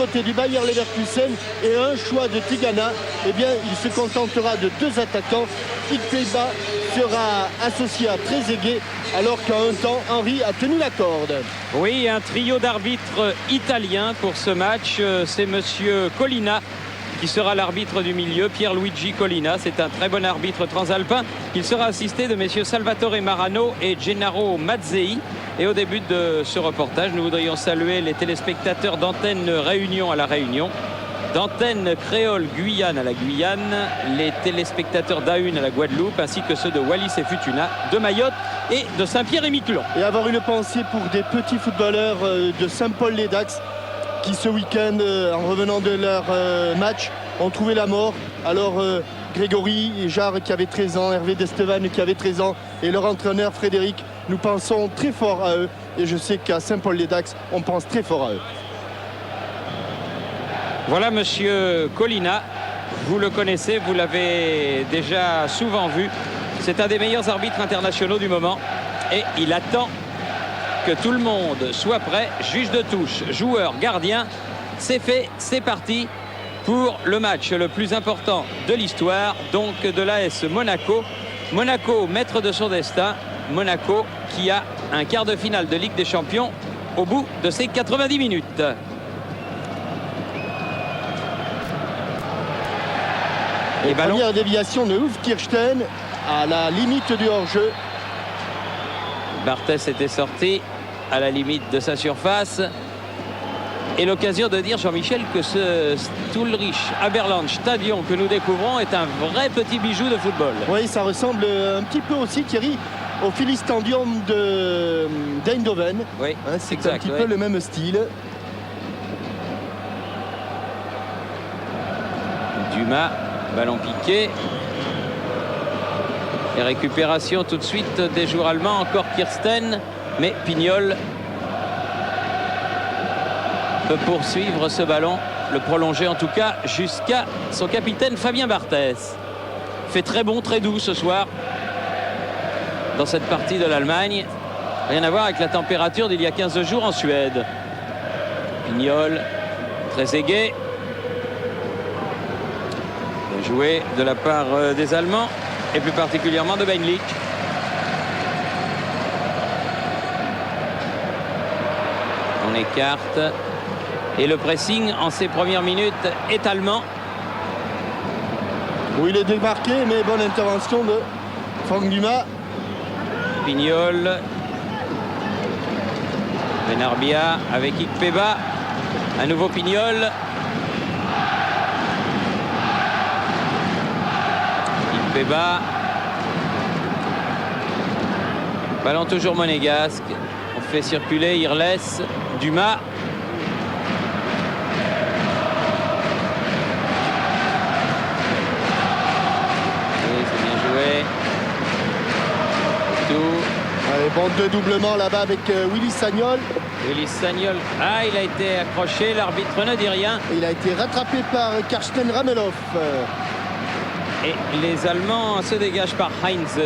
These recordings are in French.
côté du Bayer Leverkusen et un choix de Tigana. Eh bien, il se contentera de 2 attaquants. Ikpeba sera associé à Trezeguet, alors qu'à un temps, Henry a tenu la corde. Oui, un trio d'arbitres italiens pour ce match. C'est monsieur Collina qui sera l'arbitre du milieu, Pierluigi Collina. C'est un très bon arbitre transalpin. Il sera assisté de messieurs Salvatore Marano et Gennaro Mazzei. Et au début de ce reportage, nous voudrions saluer les téléspectateurs d'Antenne Réunion à la Réunion, d'Antenne Créole Guyane à la Guyane, les téléspectateurs d'A1 à la Guadeloupe, ainsi que ceux de Wallis et Futuna, de Mayotte et de Saint-Pierre-et-Miquelon. Et avoir une pensée pour des petits footballeurs de Saint-Paul-les-Dax qui ce week-end, en revenant de leur match, ont trouvé la mort. Alors Grégory et Jarre qui avait 13 ans, Hervé Destevan qui avait 13 ans et leur entraîneur Frédéric, nous pensons très fort à eux. Et je sais qu'à Saint-Paul-les-Dax, on pense très fort à eux. Voilà monsieur Collina, vous le connaissez, vous l'avez déjà souvent vu. C'est un des meilleurs arbitres internationaux du moment et il attend que tout le monde soit prêt. Juge de touche, joueur, gardien, c'est fait, c'est parti pour le match le plus important de l'histoire, donc de l'AS Monaco. Monaco, maître de son destin, Monaco qui a un quart de finale de Ligue des Champions au bout de ses 90 minutes. Et première déviation de Ulf Kirsten à la limite du hors-jeu. Barthès était sorti à la limite de sa surface. Et l'occasion de dire, Jean-Michel, que ce Stuhlrich Haberland Stadion que nous découvrons est un vrai petit bijou de football. Oui, ça ressemble un petit peu aussi, Thierry, au Philips Stadium d'Eindhoven. Oui, hein, c'est un petit peu le même style. Dumas, ballon piqué. Et récupération tout de suite des joueurs allemands. Encore Kirsten, mais Pignol peut poursuivre ce ballon, le prolonger en tout cas jusqu'à son capitaine Fabien Barthès. Fait très bon, très doux ce soir dans cette partie de l'Allemagne. Rien à voir avec la température d'il y a 15 jours en Suède. Pignol, Trezeguet. Bien joué de la part des Allemands et plus particulièrement de Beinlich. On écarte. Et le pressing en ces premières minutes est allemand. Oui, il est démarqué, mais bonne intervention de Franck Dumas. Pignol. Benarbia avec Ikpeba. Un nouveau Pignol. Ikpeba. Ballon toujours monégasque. On fait circuler Irles. Dumas. Bon dédoublement là-bas avec Willy Sagnol. Willy Sagnol, il a été accroché, l'arbitre ne dit rien. Il a été rattrapé par Karsten Ramelow. Et les Allemands se dégagent par Heinz.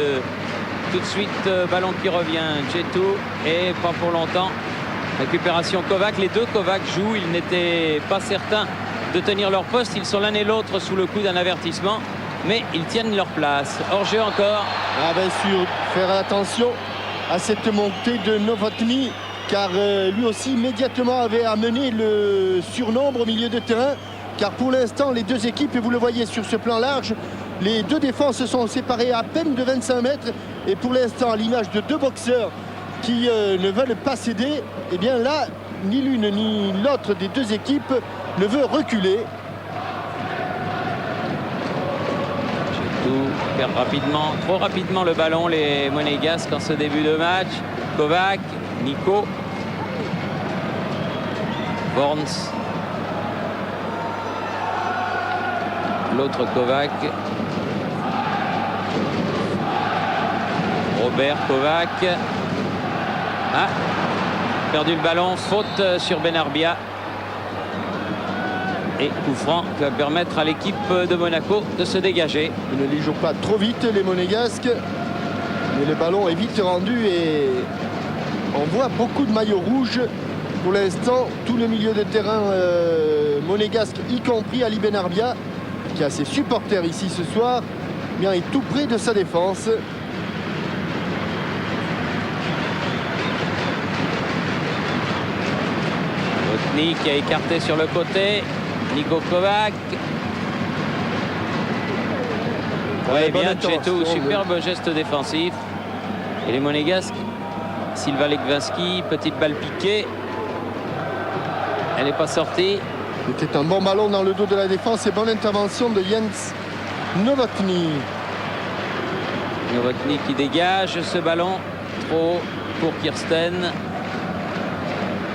Tout de suite, ballon qui revient, Djetou, et pas pour longtemps. Récupération Kovac, les deux Kovac jouent, ils n'étaient pas certains de tenir leur poste. Ils sont l'un et l'autre sous le coup d'un avertissement, mais ils tiennent leur place. Hors-jeu encore. Ah bien sûr, faire attention à cette montée de Novotny, car lui aussi immédiatement avait amené le surnombre au milieu de terrain, car pour l'instant les deux équipes, et vous le voyez sur ce plan large, les deux défenses se sont séparées à peine de 25 mètres, et pour l'instant à l'image de deux boxeurs qui ne veulent pas céder, et bien là ni l'une ni l'autre des deux équipes ne veut reculer. Perdent rapidement, trop rapidement le ballon les Monégasques en ce début de match. Kovac, Nico, Borns, l'autre Kovac, Robert Kovac. Perdu le ballon, faute sur Benarbia. Et coup franc qui va permettre à l'équipe de Monaco de se dégager. Ils ne les jouent pas trop vite les Monégasques, mais le ballon est vite rendu et on voit beaucoup de maillots rouges. Pour l'instant, tout le milieu de terrain monégasques, y compris Ali Benarbia, qui a ses supporters ici ce soir, bien, est tout près de sa défense. Novotny qui a écarté sur le côté. Niko Kovac. Ouais, bien Djetou, superbe geste défensif. Et les monégasques, Silva Legvinski, petite balle piquée. Elle n'est pas sortie. C'était un bon ballon dans le dos de la défense et bonne intervention de Jens Novotny. Novotny qui dégage ce ballon. Trop pour Kirsten.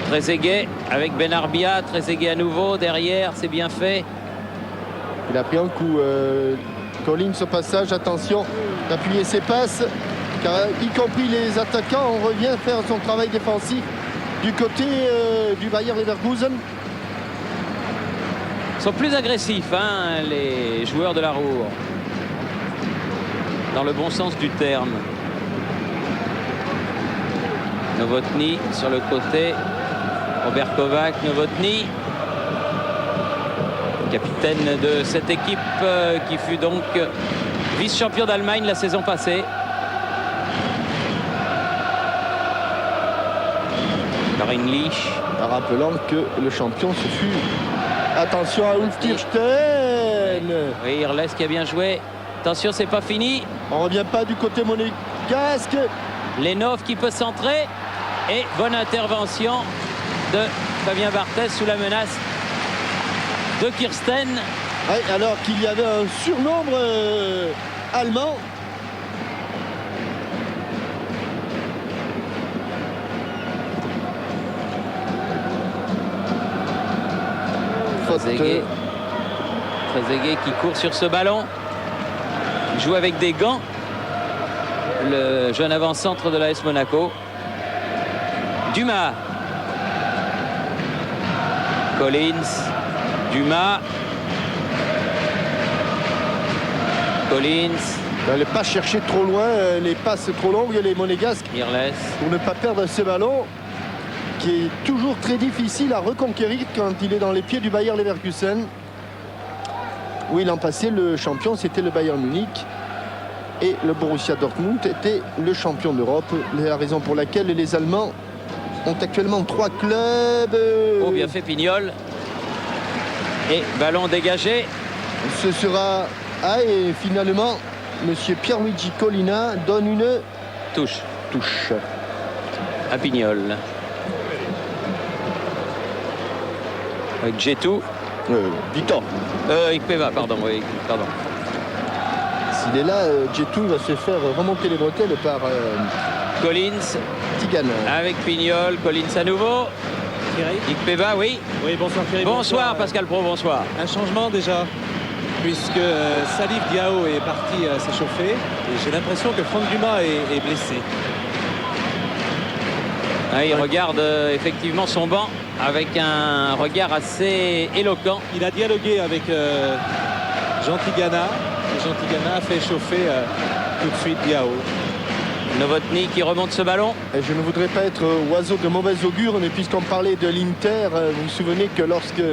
Trezeguet avec Benarbia. Trezeguet à nouveau derrière, c'est bien fait. Il a pris un coup. Collins au passage, attention d'appuyer ses passes, car y compris les attaquants, on revient faire son travail défensif du côté du Bayer Leverkusen. Ils sont plus agressifs, hein, les joueurs de la Ruhr, dans le bon sens du terme. Novotny sur le côté. Robert Kovac, Novotny, capitaine de cette équipe qui fut donc vice-champion d'Allemagne la saison passée. Karin Lich. Rappelant que le champion ce fut, attention à Ulf Kirsten. Oui, Irles qui a bien joué. Attention, c'est pas fini. On revient pas du côté monégasque. Lenov qui peut centrer. Et bonne intervention de Fabien Barthez sous la menace de Kirsten. Oui, alors qu'il y avait un surnombre allemand. Trezeguet qui court sur ce ballon. Il joue avec des gants. Le jeune avant-centre de l'AS Monaco. Dumas. Collins. Dumas. Collins. Ne pas chercher trop loin, les passes trop longues, les monégasques. Irles. Pour ne pas perdre ce ballon qui est toujours très difficile à reconquérir quand il est dans les pieds du Bayer Leverkusen. Oui, l'an passé, le champion, c'était le Bayern Munich. Et le Borussia Dortmund était le champion d'Europe. La raison pour laquelle les Allemands ont actuellement 3 clubs. Oh, bien fait Pignol. Et ballon dégagé. Ce sera... Ah, et finalement, monsieur Pierluigi Collina donne une touche à Pignol. Avec Djetou. Victor. Ikpeva, pardon. Oui, pardon. S'il est là, Djetou va se faire remonter les bretelles par Collins. Tigana. Avec Pignol, Collins à nouveau. Ikpeva, oui. Oui, bonsoir Thierry. Bonsoir Pascal Pro, bonsoir. Un changement déjà, puisque Salif Diao est parti s'échauffer. Et j'ai l'impression que Franck Dumas est blessé. Ah, il regarde effectivement son banc avec un regard assez éloquent. Il a dialogué avec Jean Tigana. Et Jean Tigana a fait échauffer tout de suite Diao. Novotny qui remonte ce ballon. Et je ne voudrais pas être oiseau de mauvais augure, mais puisqu'on parlait de l'Inter, vous vous souvenez que lorsque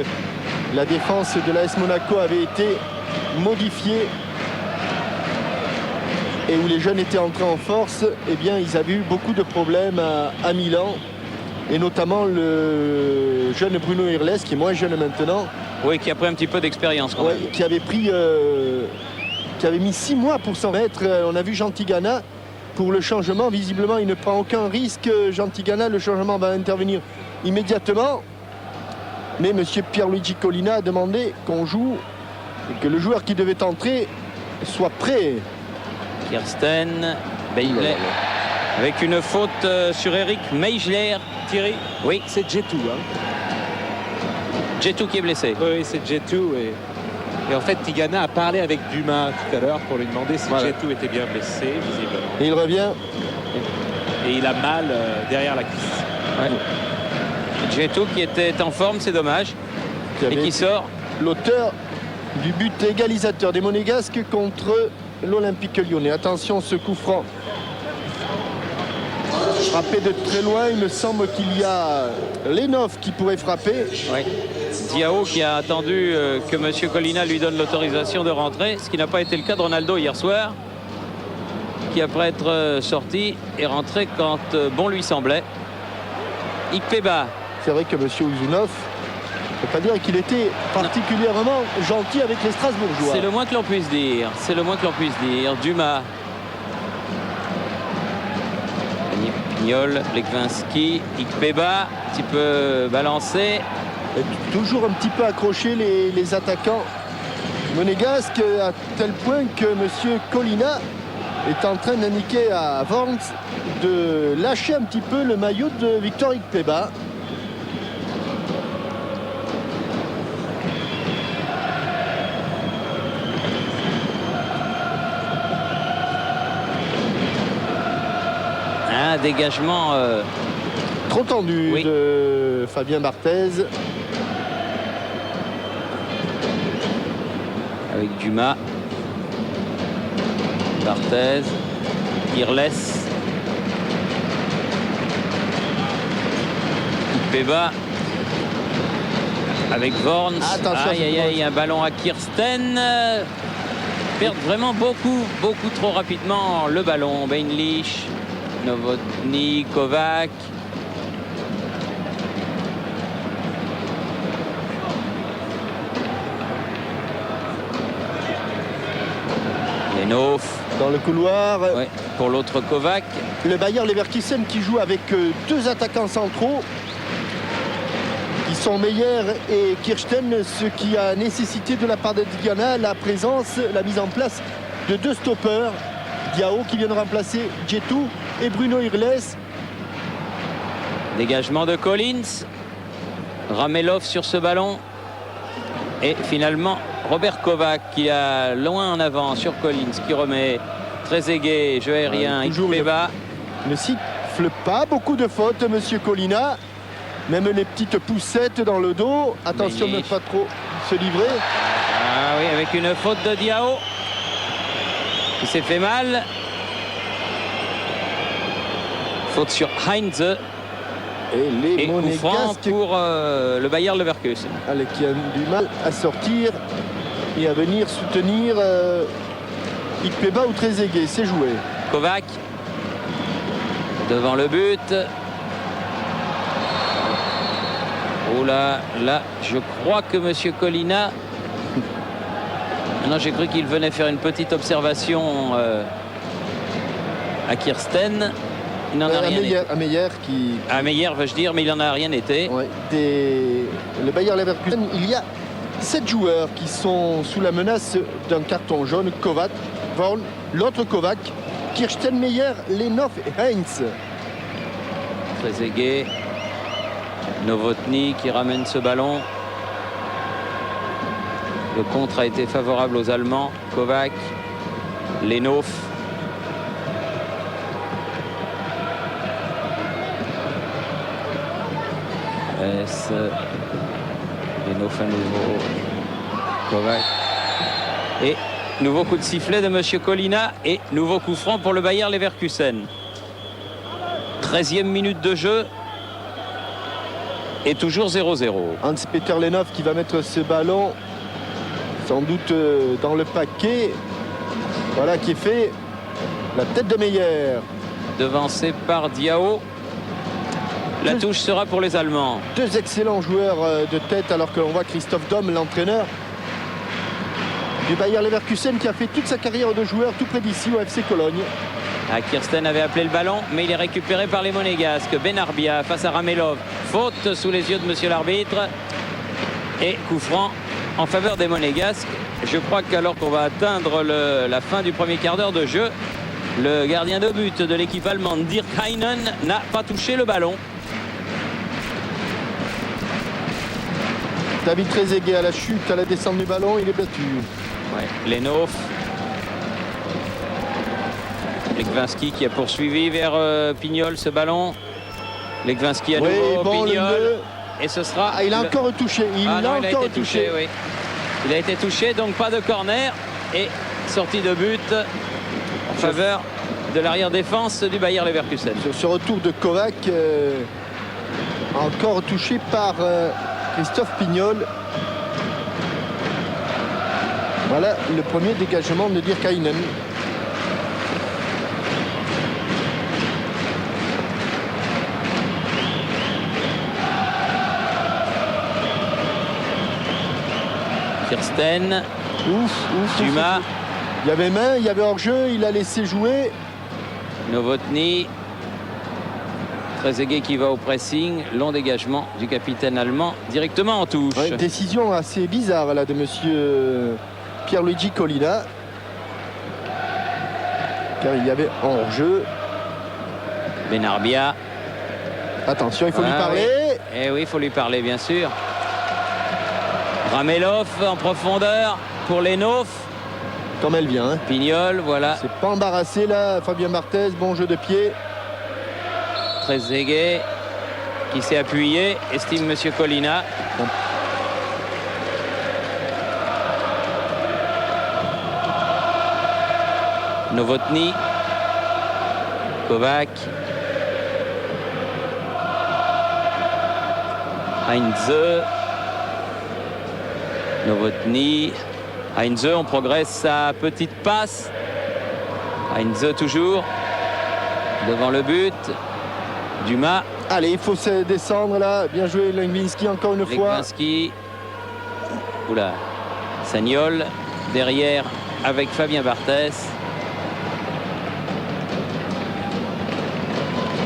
la défense de l'AS Monaco avait été modifiée et où les jeunes étaient entrés en force, eh bien ils avaient eu beaucoup de problèmes à Milan, et notamment le jeune Bruno Irles, qui est moins jeune maintenant. Oui, qui a pris un petit peu d'expérience quand même. Qui avait pris qui avait mis 6 mois pour s'en mettre. On a vu Jean Tigana pour le changement. Visiblement, il ne prend aucun risque. Jean Tigana, le changement va intervenir immédiatement. Mais M. Pierluigi Collina a demandé qu'on joue et que le joueur qui devait entrer soit prêt. Kirsten, Bailey, avec une faute sur Eric Meijler. Thierry, oui, c'est Djetou. Djetou qui est blessé. Oui, c'est Djetou. Et en fait, Tigana a parlé avec Dumas tout à l'heure pour lui demander si Djetou était bien blessé, visiblement. Et il revient. Et il a mal derrière la cuisse. Ouais. Djetou qui était en forme, c'est dommage. Et qui sort. L'auteur du but égalisateur des Monégasques contre l'Olympique Lyonnais. Attention, ce coup franc. Frappé de très loin, il me semble qu'il y a Lenov qui pourrait frapper. Oui. Diao qui a attendu que M. Colina lui donne l'autorisation de rentrer, ce qui n'a pas été le cas de Ronaldo hier soir, qui après être sorti est rentré quand bon lui semblait. Ikpeba. C'est vrai que M. Ouzunov, on ne peut pas dire qu'il était particulièrement gentil avec les Strasbourgeois. C'est le moins que l'on puisse dire. C'est le moins que l'on puisse dire. Dumas. Pignol, Legwinski, Ikpeba, un petit peu balancé. Et toujours un petit peu accroché les attaquants monégasques, à tel point que M. Colina est en train d'indiquer à Worms de lâcher un petit peu le maillot de Victor Ikpeba. Un dégagement trop tendu, oui, de Fabien Barthez. Avec Dumas. Barthez. Irles. Ikpeba. Avec Worms. Attention, aïe aïe aïe, un ballon à Kirsten. Perdent vraiment beaucoup trop rapidement le ballon. Beinlich. Novotny, Kovac. Lenov. Dans le couloir. Ouais, pour l'autre Kovac. Le Bayer Leverkusen qui joue avec deux attaquants centraux qui sont Meyer et Kirsten, ce qui a nécessité de la part de Diana la mise en place de deux stoppeurs. Diao qui vient de remplacer Djetou et Bruno Irles. Dégagement de Collins. Ramelov sur ce ballon. Et finalement Robert Kovac qui a loin en avant sur Collins, qui remet Trezeguet, jeu aérien, Ikpeba. Ne siffle pas beaucoup de fautes, monsieur Colina. Même les petites poussettes dans le dos. Attention de ne pas trop se livrer. Ah oui, avec une faute de Diao qui s'est fait mal. Faute sur Heinze. Et coup franc pour le Bayer Leverkusen. Allez, qui a du mal à sortir et à venir soutenir Ikpeba ou Trezeguet. C'est joué. Kovac devant le but. Oh là, je crois que monsieur Colina... Non, j'ai cru qu'il venait faire une petite observation à Kirsten. Il n'en a rien été. À Meyer qui... À Meyer, veux-je dire, mais il n'en a rien été. Ouais, le Bayer Leverkusen, il y a 7 joueurs qui sont sous la menace d'un carton jaune. Kovac, Vorn, l'autre Kovac, Kirsten, Meyer, Lenov et Heinz. Trezeguet, Novotny qui ramène ce ballon. Le contre a été favorable aux Allemands. Kovac, Lenov. Lenov à nouveau. Kovac. Et nouveau coup de sifflet de monsieur Colina et nouveau coup franc pour le Bayer Leverkusen. 13e minute de jeu. Et toujours 0-0. Hans-Peter Lenov qui va mettre ce ballon sans doute dans le paquet. Voilà qui est fait. La tête de Meyer. Devancé par Diao. La touche sera pour les Allemands. Deux excellents joueurs de tête, alors que l'on voit Christophe Dom, l'entraîneur du Bayer Leverkusen, qui a fait toute sa carrière de joueur tout près d'ici au FC Cologne. Ah, Kirsten avait appelé le ballon, mais il est récupéré par les Monégasques. Benarbia face à Ramelov. Faute sous les yeux de monsieur l'arbitre. Et coup franc en faveur des Monégasques. Je crois qu'alors qu'on va atteindre la fin du premier quart d'heure de jeu, le gardien de but de l'équipe allemande, Dirk Heinen, n'a pas touché le ballon. David Trezeguet à la chute, à la descente du ballon, il est battu. Ouais. Lenov. Legwinski qui a poursuivi vers Pignol ce ballon. Legwinski à nouveau, bon, Pignol. Et ce sera... Ah, il a encore touché. Il a encore touché. Oui. Il a été touché, donc pas de corner. Et sortie de but en faveur de l'arrière-défense du Bayer Leverkusen. Sur ce retour de Kovac, encore touché par Christophe Pignol. Voilà le premier dégagement de Dirkkainen. Kirsten, Ouf, Dumas, il y avait main, il y avait hors-jeu, il a laissé jouer. Novotny. Trezeguet qui va au pressing. Long dégagement du capitaine allemand directement en touche. Ouais, décision assez bizarre là de monsieur Pierluigi Collina. Car il y avait hors-jeu. Benarbia. Attention, il faut lui parler. Oui. Eh oui, il faut lui parler, bien sûr. Ramelov en profondeur pour Lenov. Comme elle vient. Hein. Pignol, voilà. C'est pas embarrassé là, Fabien Barthez, bon jeu de pied. Trezeguet qui s'est appuyé, estime monsieur Collina. Bon. Novotny. Kovac. Heinze. Novotny. Heinze, on progresse sa petite passe. Heinze toujours devant le but. Dumas. Allez, il faut se descendre là. Bien joué Legwinski encore une fois. Legwinski. Oula. Sagnol derrière avec Fabien Barthez.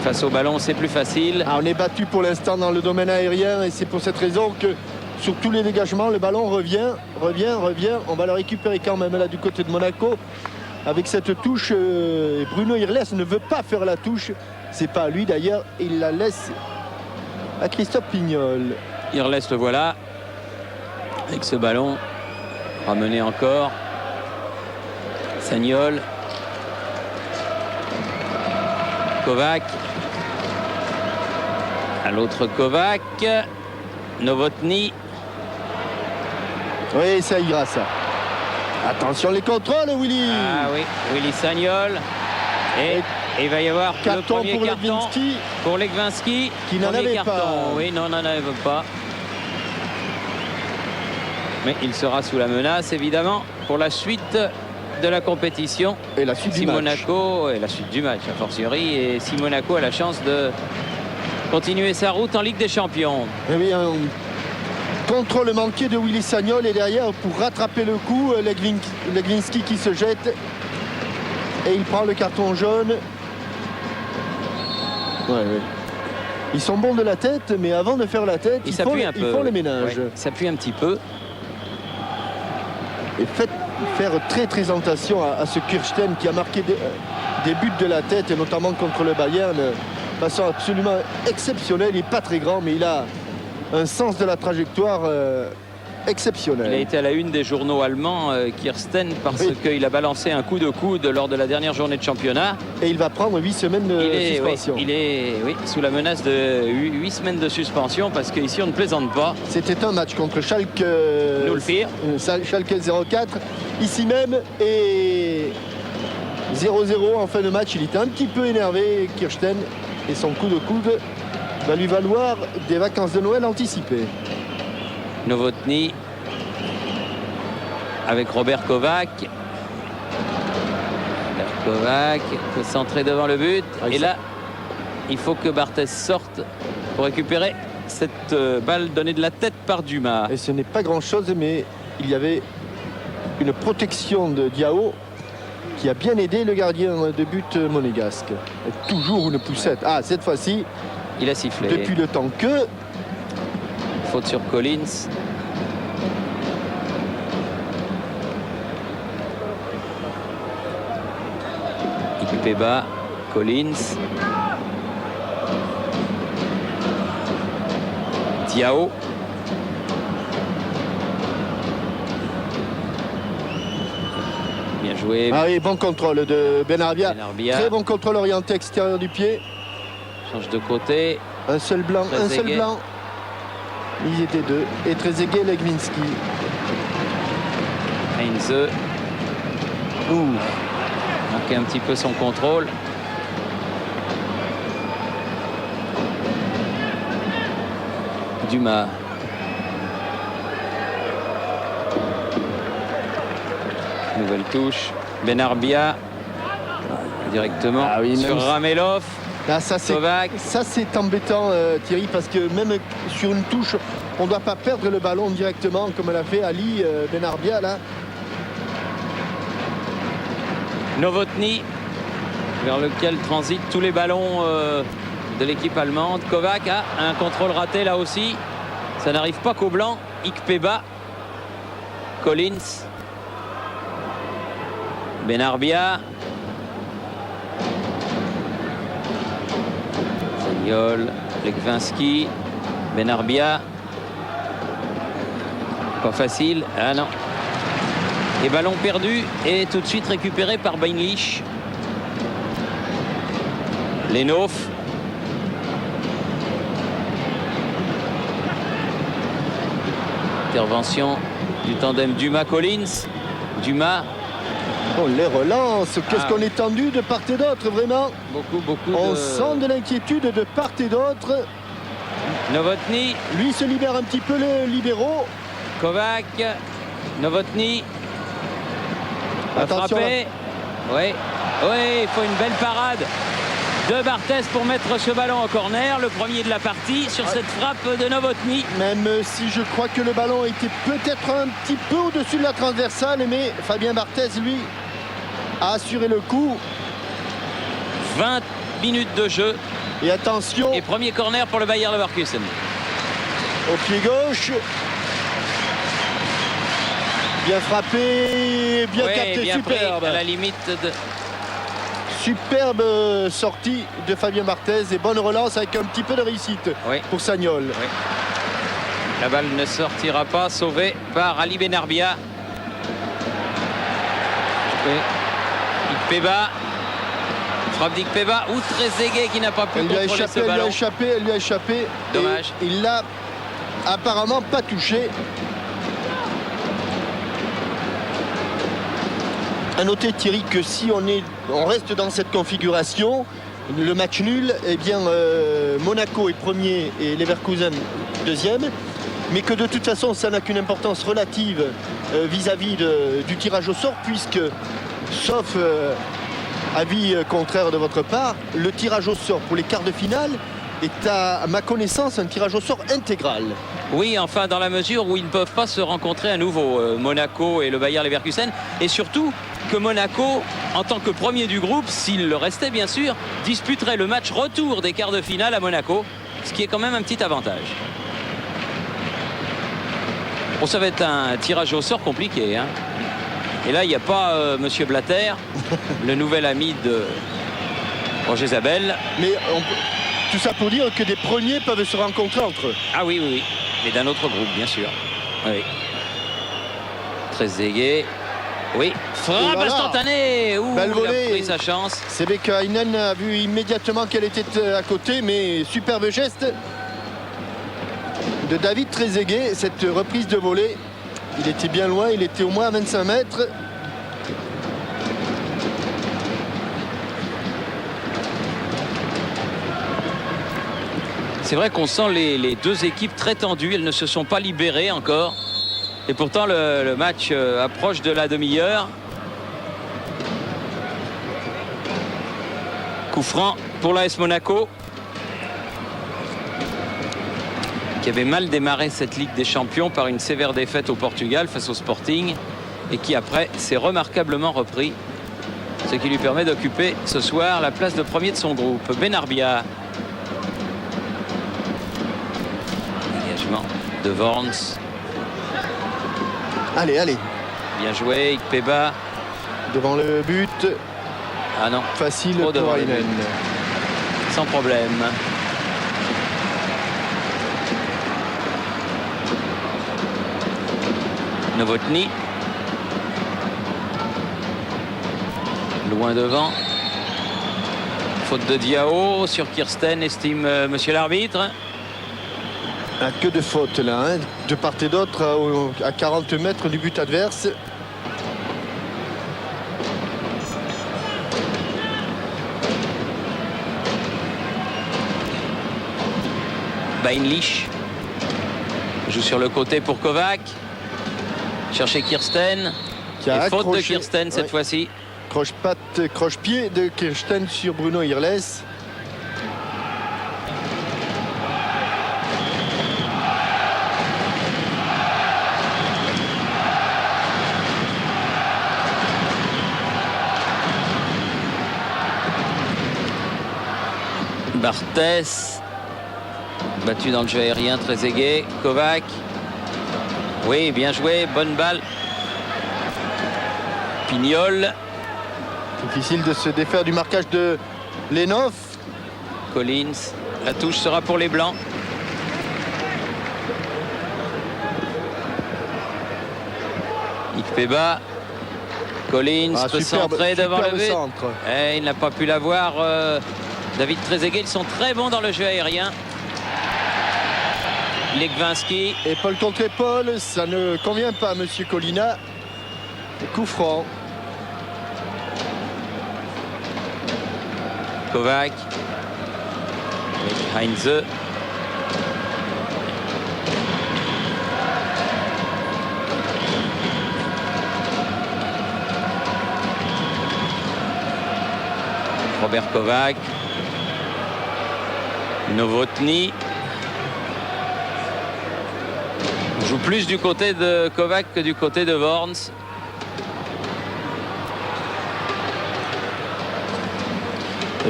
Face au ballon, c'est plus facile. Ah, on est battu pour l'instant dans le domaine aérien et c'est pour cette raison que sur tous les dégagements, le ballon revient. On va le récupérer quand même là du côté de Monaco. Avec cette touche, Bruno Irles ne veut pas faire la touche. C'est pas à lui d'ailleurs. Il la laisse à Christophe Pignol. Irles le voilà. Avec ce ballon. Ramené encore. Sagnol. Kovac. À l'autre Kovac. Novotny. Oui, ça ira ça. Attention les contrôles, Willy. Ah oui, Willy Sagnol. Et il va y avoir le Carton premier pour carton Legwinski. pour Legwinski. Qui n'en Premier avait carton. pas. Oui, non, n'en avait pas. Mais il sera sous la menace, évidemment, pour la suite de la compétition. Et la suite si du match. Monaco, et la suite du match, a fortiori. Et si Monaco a la chance de continuer sa route en Ligue des Champions. Eh oui, un contrôle manqué de Willy Sagnol et derrière pour rattraper le coup, Legwinski qui se jette et il prend le carton jaune. Ouais. Ils sont bons de la tête, mais avant de faire la tête, ils font le ménage. Ouais, il s'appuie un petit peu. Et faites faire très attention à ce Kirsten qui a marqué des buts de la tête, et notamment contre le Bayern, de façon absolument exceptionnelle. Il n'est pas très grand, mais il a un sens de la trajectoire exceptionnel. Il a été à la une des journaux allemands, Kirsten, parce qu'il a balancé un coup de coude lors de la dernière journée de championnat. Et il va prendre 8 semaines de suspension. Il est sous la menace de 8 semaines de suspension, parce qu'ici on ne plaisante pas. C'était un match contre Schalke, Schalke 04, ici même, et 0-0 en fin de match. Il était un petit peu énervé, Kirsten, et son coup de coude va lui valoir des vacances de Noël anticipées. Novotny avec Robert Kovac. Kovac peut centrer devant le but. Et là, il faut que Barthez sorte pour récupérer cette balle donnée de la tête par Dumas. Et ce n'est pas grand-chose, mais il y avait une protection de Diao qui a bien aidé le gardien de but monégasque. Et toujours une poussette. Ah, cette fois-ci, il a sifflé. Depuis le temps que... Faute sur Collins. Équipé bas, Collins. Diao. Bien joué. Ah oui, bon contrôle de Benarbia. Benarbia. Très bon contrôle orienté extérieur du pied. Change de côté. Un seul blanc, un seul blanc. Ils étaient deux. Et Trezeguet, Legwinski. Heinze. Manquait un petit peu son contrôle. Dumas. Nouvelle touche. Benarbia directement Ah oui, sur même- Ramelov. Là, ça Kovac. c'est embêtant, Thierry, parce que même sur une touche, on ne doit pas perdre le ballon directement comme l'a fait Ali Benarbia là. Novotny, vers lequel transitent tous les ballons de l'équipe allemande. Kovac a un contrôle raté là aussi. Ça n'arrive pas qu'au blanc. Ikpeba. Collins. Benarbia. Zaniol. Legwinski. Benarbia. Pas facile. Ah non. Et ballon perdu et tout de suite récupéré par Beinlich. Lenhoff. Intervention du tandem Dumas-Collins. Dumas, Oh, les relances, qu'est-ce Ah. qu'on est tendu de part et d'autre, vraiment. beaucoup On de... sent de l'inquiétude de part et d'autre. Novotny, Lui se libère un petit peu les libéraux. Kovac, Novotny. Va Attention, frapper. Oui, il faut une belle parade de Barthez pour mettre ce ballon en corner. Le premier de la partie sur cette frappe de Novotny. Même si je crois que le ballon était peut-être un petit peu au-dessus de la transversale, mais Fabien Barthez, lui, a assuré le coup. 20 minutes de jeu Et attention, et premier corner pour le Bayer Leverkusen. au pied gauche. Bien frappé, bien Oui, capté, bien pris, superbe. à la limite de... Superbe sortie de Fabien Barthez et bonne relance avec un petit peu de réussite Oui. pour Sagnol. Oui. La balle ne sortira pas, sauvée par Ali Benarbia. Ikpeba. Frappe d'Ikpeba ou Trezeguet qui n'a pas pu Elle lui a contrôler échappé, ce elle lui a ballon. échappé, elle lui a échappé. Dommage. Et il l'a apparemment pas touché. À noter, Thierry, que si on reste dans cette configuration, le match nul, eh bien Monaco est premier et Leverkusen deuxième, mais que de toute façon ça n'a qu'une importance relative vis-à-vis du tirage au sort, puisque sauf avis contraire de votre part, le tirage au sort pour les quarts de finale est à ma connaissance un tirage au sort intégral. Oui, enfin dans la mesure où ils ne peuvent pas se rencontrer à nouveau, Monaco et le Bayer Leverkusen, et surtout que Monaco, en tant que premier du groupe, s'il le restait bien sûr, disputerait le match retour des quarts de finale à Monaco, ce qui est quand même un petit avantage. Bon, ça va être un tirage au sort compliqué, hein. Et là, il n'y a pas Monsieur Blatter, le nouvel ami de Roger Zabel. Mais tout ça pour dire que des premiers peuvent se rencontrer entre eux. Ah oui, mais d'un autre groupe, bien sûr. Oui. Trezeguet. Oui, frappe Et voilà. instantanée. Ouh, Belle il a volée. pris sa chance. Sebekainen a vu immédiatement qu'elle était à côté, mais superbe geste de David Trezeguet, cette reprise de volée. Il était bien loin, il était au moins à 25 mètres. C'est vrai qu'on sent les deux équipes très tendues. Elles ne se sont pas libérées encore. Et pourtant, le match approche de la demi-heure. Coup franc pour l'AS Monaco, qui avait mal démarré cette Ligue des Champions par une sévère défaite au Portugal face au Sporting et qui après s'est remarquablement repris, ce qui lui permet d'occuper ce soir la place de premier de son groupe. Benarbia. Dégagement de Worms. Allez, allez, Bien joué, Ikpeba. devant le but, Ah non, facile Trop devant pour le Heinen. sans problème. Novotny. Loin devant. Faute de Diao sur Kirsten, estime monsieur l'arbitre. Ah, que de fautes là, hein, de part et d'autre à 40 mètres du but adverse. Beinlich joue sur le côté pour Kovac. Chercher Kirsten qui a Et faute de accroché. Kirsten cette Ouais. fois-ci. Croche-patte, croche-pied de Kirsten sur Bruno Irles. Barthès battu dans le jeu aérien, très aigué. Kovac, oui, bien joué, bonne balle. Pignol, Difficile de se défaire du marquage de Lenov. Collins, la touche sera pour les Blancs. Ikpeba, Collins peut centrer devant le but. Centre. Et il n'a pas pu l'avoir. David Trezeguet, ils sont très bons dans le jeu aérien. Legwinski, Épaule contre épaule, ça ne convient pas à Monsieur Colina. Coup franc. Kovac, avec Heinze. Robert Kovac, Novotny. On joue plus du côté de Kovac que du côté de Worms.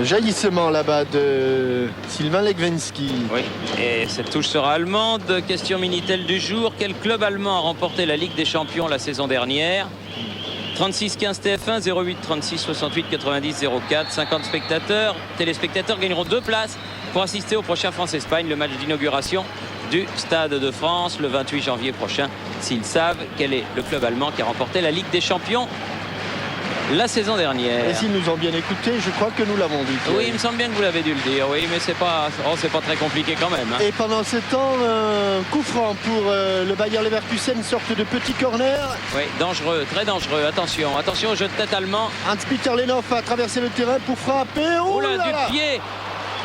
Jaillissement là-bas de Sylvain Legwinski. Oui, et cette touche sera allemande. Question Minitel du jour. Quel club allemand a remporté la Ligue des Champions la saison dernière? 36 15 TF1, 08 36 68 90 04. 50 spectateurs. Téléspectateurs gagneront 2 places pour assister au prochain France-Espagne, le match d'inauguration du Stade de France le 28 janvier prochain, s'ils savent quel est le club allemand qui a remporté la Ligue des Champions la saison dernière. Et s'ils nous ont bien écoutés, je crois que nous l'avons dit. Oui, il me semble bien que vous l'avez dû le dire, oui, mais c'est pas très compliqué quand même. Hein. Et pendant ce temps, un coup franc pour le Bayer Leverkusen, une sorte de petit corner. Oui, dangereux, très dangereux. Attention, attention au jeu de tête allemand. Hans-Peter Lenov a traversé le terrain pour frapper. Oh là, là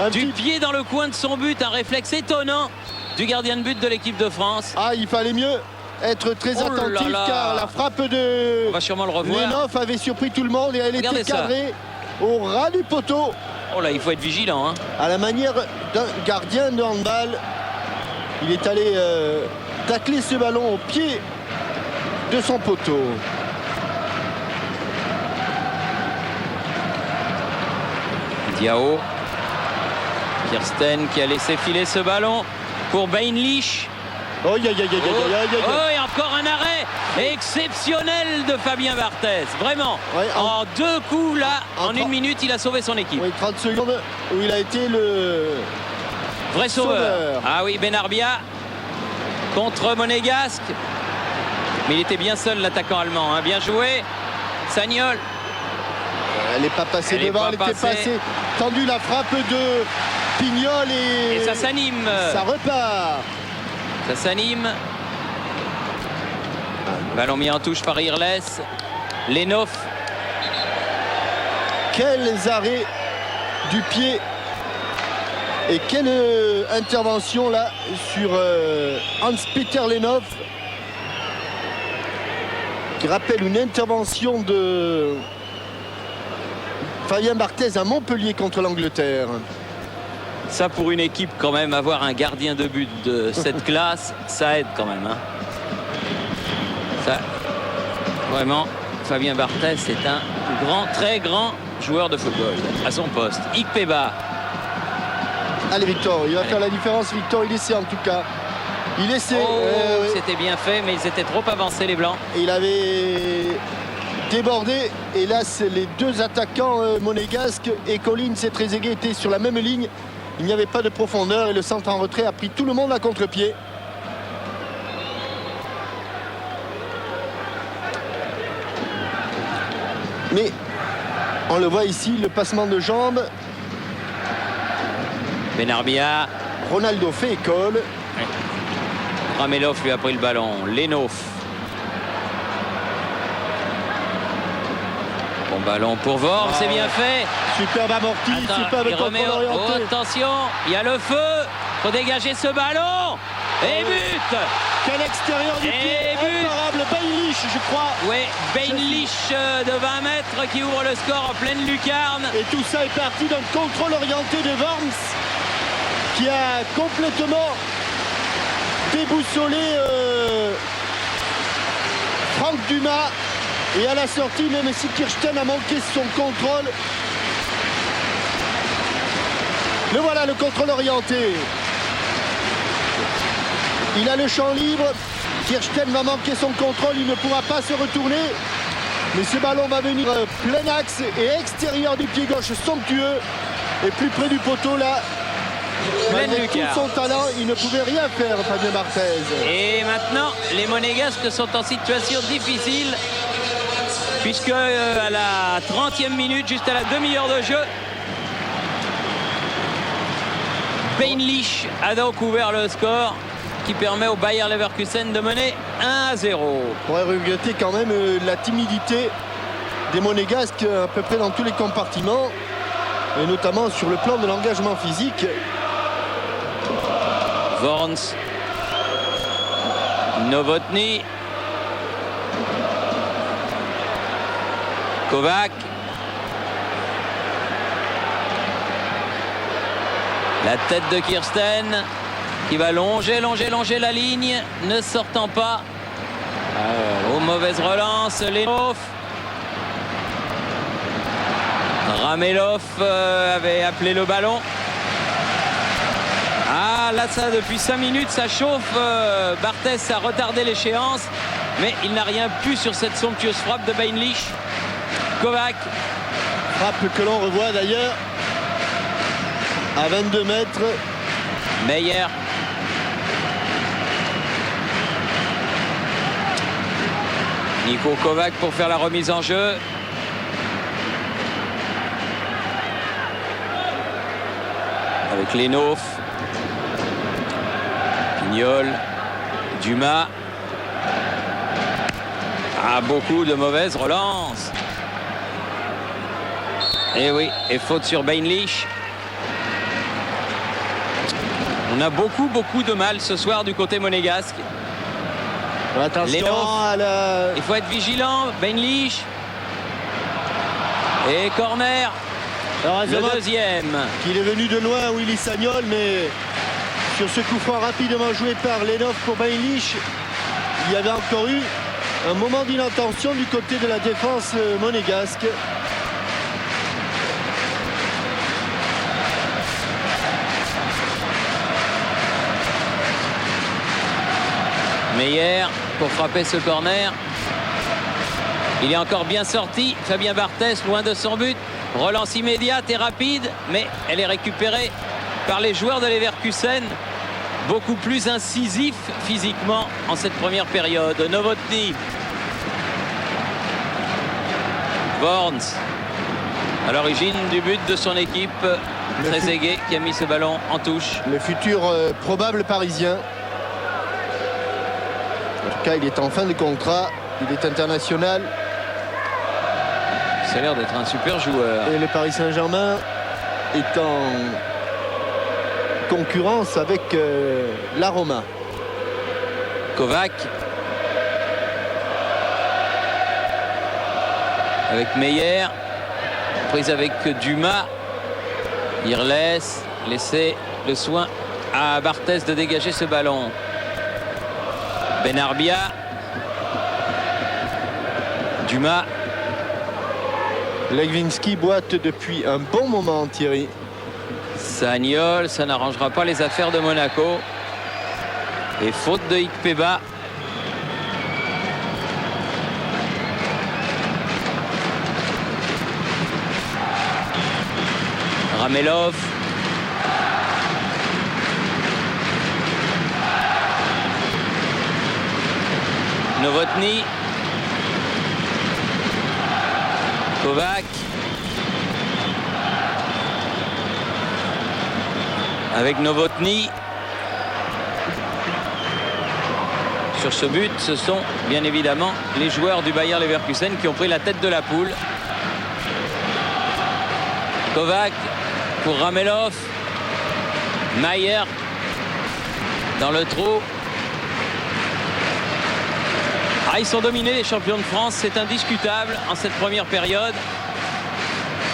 là. du pied dans le coin de son but, un réflexe étonnant du gardien de but de l'équipe de France. Ah, il fallait mieux être très Oh là attentif là. car la frappe de On va sûrement le revoir. Lenov avait surpris tout le monde et elle Regardez était ça. cadrée au ras du poteau. Oh là, il faut être vigilant. Hein. À la manière d'un gardien de handball, il est allé tacler ce ballon au pied de son poteau. Diao. Kirsten qui a laissé filer ce ballon pour Beinlich. Oh, aïe, aïe, aïe, aïe, aïe, aïe, aïe. Oh, et encore un arrêt exceptionnel de Fabien Barthès. Vraiment. Ouais, en 2 coups, là, en en 1 minute, il a sauvé son équipe. Oui, 30 secondes où il a été le Vrai sauveur. sauveur. Ah oui, Benarbia contre Monégasque. Mais il était bien seul, l'attaquant allemand. Hein. Bien joué. Sagnol. Elle n'est pas passée Elle est devant, pas elle était passée. passée. Tendu la frappe de Pignol et Et ça s'anime. ça repart. Ça s'anime. Ballon mis en touche par Irles. Lenov. Quels arrêts du pied et quelle intervention là sur Hans-Peter Lenov qui rappelle une intervention de Fabien Barthez à Montpellier contre l'Angleterre. Ça, pour une équipe, quand même, avoir un gardien de but de cette classe, ça aide quand même. Hein. Ça, vraiment, Fabien Barthez, c'est un grand, très grand joueur de football à son poste. Ikpeba. Allez Victor, il va faire la différence. Victor, il essaie en tout cas. Il essaie. Oh, ouais. c'était bien fait, mais ils étaient trop avancés, les Blancs. Il avait débordé. Et là, c'est les deux attaquants monégasques et Collins et Trezeguet étaient sur la même ligne. Il n'y avait pas de profondeur et le centre en retrait a pris tout le monde à contre-pied. Mais on le voit ici, le passement de jambes. Benarbia. Ronaldo fait école. Ramelov lui a pris le ballon. Lenov. Bon ballon pour Worm, c'est bien fait. Superbe amorti, Attends, superbe il remet contrôle oh, orienté. attention, il y a le feu. Faut dégager ce ballon. Et but. Quel extérieur du Et pied but. imparable. Beinlich je crois. Oui, Beinlich de 20 mètres qui ouvre le score en pleine lucarne. Et tout ça est parti d'un contrôle orienté de Worms qui a complètement déboussolé Franck Dumas. Et à la sortie, même si Kirsten a manqué son contrôle, le voilà, le contrôle orienté. Il a le champ libre. Kirsten va manquer son contrôle, il ne pourra pas se retourner. Mais ce ballon va venir plein axe et extérieur du pied gauche somptueux. Et plus près du poteau là. Malgré tout son talent, il ne pouvait rien faire, Fabien Barthez. Et maintenant, les Monégasques sont en situation difficile. Puisque à la 30e minute, juste à la demi-heure de jeu, Beinlich a donc ouvert le score qui permet au Bayer Leverkusen de mener 1-0. On pourrait regretter quand même la timidité des Monégasques à peu près dans tous les compartiments et notamment sur le plan de l'engagement physique. Worms, Novotny, Kovac, la tête de Kirsten qui va longer la ligne, ne sortant pas. Aux mauvaises relances, Lenov. Ramelov avait appelé le ballon. Ah là, ça depuis 5 minutes ça chauffe. Barthez a retardé l'échéance, mais il n'a rien pu sur cette somptueuse frappe de Beinlich. Kovac, frappe que l'on revoit d'ailleurs à 22 mètres. Meyer, Niko Kovac pour faire la remise en jeu. Avec Lenov, Pignol, Dumas. Ah, beaucoup de mauvaises relances. Et oui, et faute sur Beinlich. On a beaucoup de mal ce soir du côté monégasque. Attention Lenov, à la... il faut être vigilant. Beinlich. Et corner. Le deuxième. Qu'il est venu de loin, Willy Sagnol, mais sur ce coup franc rapidement joué par Lenov pour Beinlich, il y avait encore eu un moment d'inattention du côté de la défense monégasque. Meyer pour frapper ce corner. Il est encore bien sorti. Fabien Barthez loin de son but. Relance immédiate et rapide, mais elle est récupérée par les joueurs de Leverkusen. Beaucoup plus incisif physiquement en cette première période. Novotny. Worms à l'origine du but de son équipe. Trezeguet qui a mis ce ballon en touche. Le futur probable parisien. En tout cas, il est en fin de contrat. Il est international. Ça a l'air d'être un super joueur. Et le Paris Saint-Germain est en concurrence avec la Roma. Kovac. Avec Meyer. Prise avec Dumas. Il laisse laisser le soin à Barthez de dégager ce ballon. Benarbia. Dumas. Legwinski boite depuis un bon moment, Thierry. Sagnol, ça n'arrangera pas les affaires de Monaco. Et faute de Ikpeba. Ramelov. Novotny. Kovac. Avec Novotny. Sur ce but, ce sont bien évidemment les joueurs du Bayer Leverkusen qui ont pris la tête de la poule. Kovac pour Ramelov. Mayer dans le trou. Ah, ils sont dominés, les champions de France, c'est indiscutable en cette première période.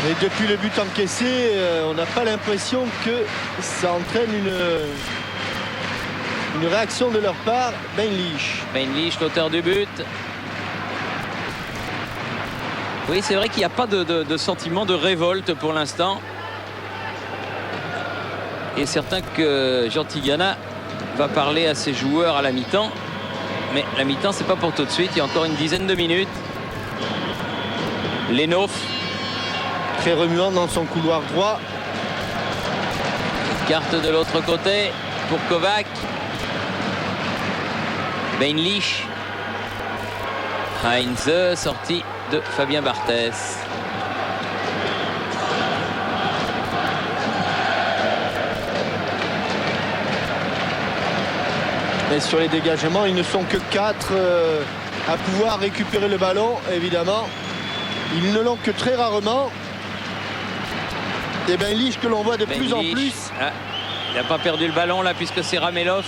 Mais depuis le but encaissé, on n'a pas l'impression que ça entraîne une réaction de leur part. Beinlich. Beinlich, l'auteur du but. Oui, c'est vrai qu'il n'y a pas de sentiment de révolte pour l'instant. Et certain que Jean Tigana va parler à ses joueurs à la mi-temps. Mais la mi-temps, c'est pas pour tout de suite. Il y a encore une dizaine de minutes. Lenoff. Très remuant dans son couloir droit. Carte de l'autre côté pour Kovac. Beinlich. Heinze, sortie de Fabien Barthès. Et sur les dégagements, ils ne sont que 4 à pouvoir récupérer le ballon, évidemment. Ils ne l'ont que très rarement. Et Beinlich que l'on voit de plus en plus. Ah, il n'a pas perdu le ballon là puisque c'est Ramelov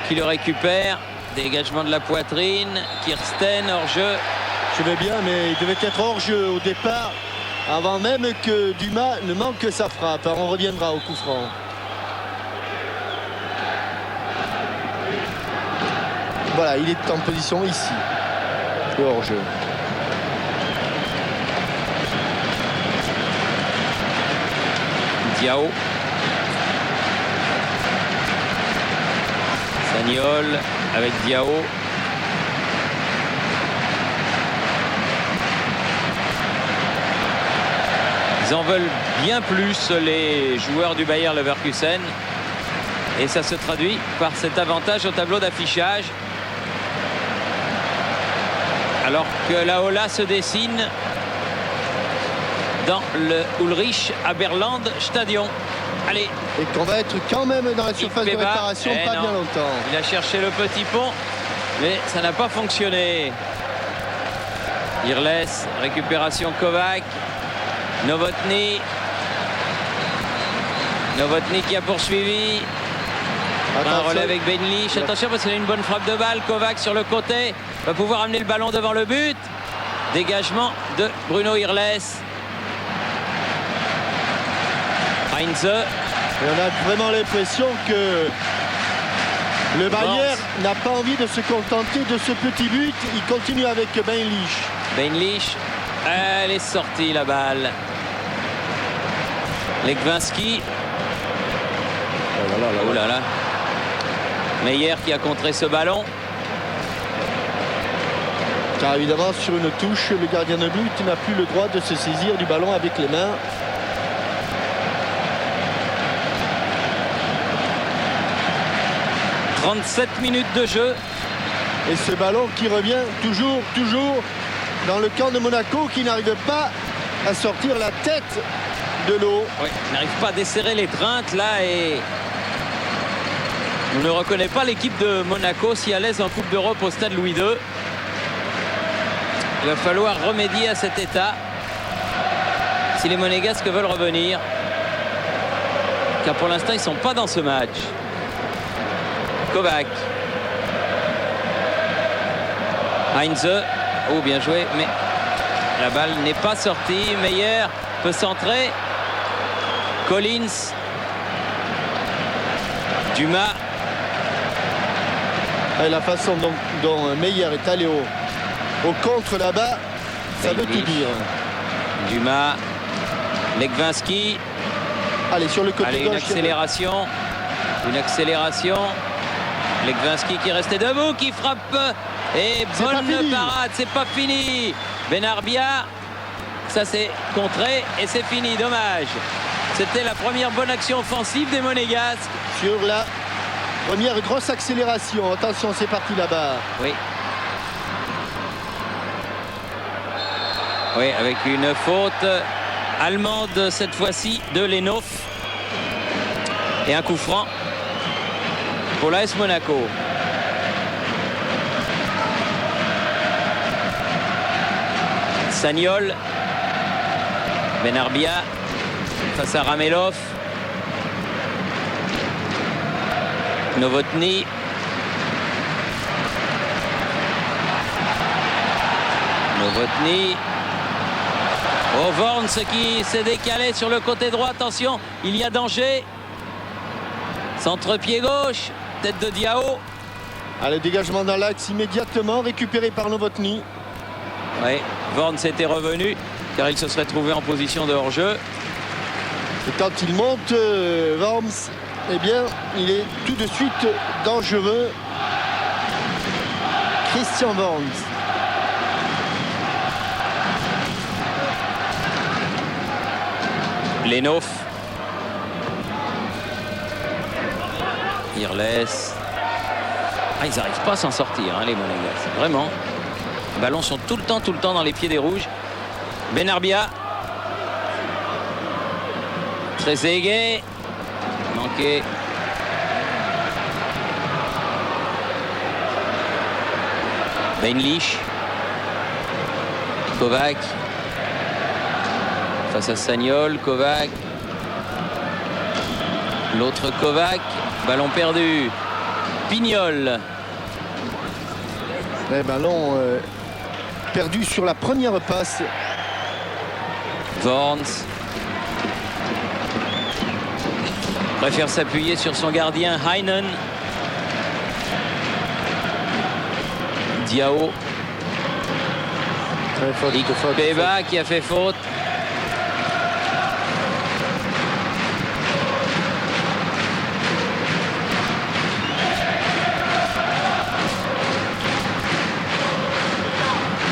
qui le récupère. Dégagement de la poitrine. Kirsten hors-jeu. Je vais bien, mais il devait être hors-jeu au départ avant même que Dumas ne manque sa frappe. Alors on reviendra au coup franc. Voilà, il est en position ici. Le hors-jeu. Diao. Sagnol avec Diao. Ils en veulent bien plus, les joueurs du Bayer Leverkusen. Et ça se traduit par cet avantage au tableau d'affichage. Alors que la Ola se dessine dans le Ulrich Haberland Stadion. Allez. Et qu'on va être quand même dans la surface de réparation pas bien longtemps. Il a cherché le petit pont, mais ça n'a pas fonctionné. Irles, récupération Kovac. Novotny. Novotny qui a poursuivi. Un relais avec Beinlich. Attention parce qu'il a une bonne frappe de balle. Kovac sur le côté. Va pouvoir amener le ballon devant le but. Dégagement de Bruno Irles. Heinze. Et on a vraiment l'impression que le Bayer n'a pas envie de se contenter de ce petit but. Il continue avec Beinlich. Beinlich. Elle est sortie la balle. Legwinski. Oh là là. Meyer qui a contré ce ballon. Car évidemment sur une touche, le gardien de but n'a plus le droit de se saisir du ballon avec les mains. « 37 minutes de jeu. » Et ce ballon qui revient toujours dans le camp de Monaco, qui n'arrive pas à sortir la tête de l'eau. Oui, il n'arrive pas à desserrer les trintes là et on ne reconnaît pas l'équipe de Monaco si à l'aise en Coupe d'Europe au stade Louis II. Il va falloir remédier à cet état si les Monégasques veulent revenir. Car pour l'instant, ils ne sont pas dans ce match. Kovac. Heinze. Oh, bien joué, mais la balle n'est pas sortie. Meyer peut centrer. Collins. Dumas. Et la façon dont Meyer est allé au contre là-bas, ça veut tout dire. Dumas. Legwinski. Allez, sur le côté Allez, gauche. une accélération. Une accélération. Legwinski qui est resté debout, qui frappe. Et bonne parade, c'est pas fini. Benarbia, ça c'est contré et c'est fini, dommage. C'était la première bonne action offensive des Monégasques. Sur la première grosse accélération. Attention, c'est parti là-bas. Oui. Oui, avec une faute allemande cette fois-ci de Lenoff. Et un coup franc pour l'AS Monaco. Sagnol. Benarbia face à Ramelov. Novotny. Novotny. Oh, Worms qui s'est décalé sur le côté droit. Attention, il y a danger. Centre-pied gauche. Tête de Diao. Ah, le dégagement dans l'axe immédiatement récupéré par Novotny. Oui, Worms était revenu car il se serait trouvé en position de hors-jeu. Et quand il monte, Worms, eh bien, il est tout de suite dangereux. Christian Worms. Lenhoff. Irles. Ah, ils n'arrivent pas à s'en sortir, hein, les Monégasques. Vraiment. Les ballons sont tout le temps dans les pieds des Rouges. Benarbia. Trezeguet. Manqué. Beinlich. Kovac. Face à Sagnol. Kovac. L'autre Kovac. Ballon perdu. Pignol. Le ballon perdu sur la première passe. Worms préfère s'appuyer sur son gardien Heinen. Diao. Beba qui a fait faute.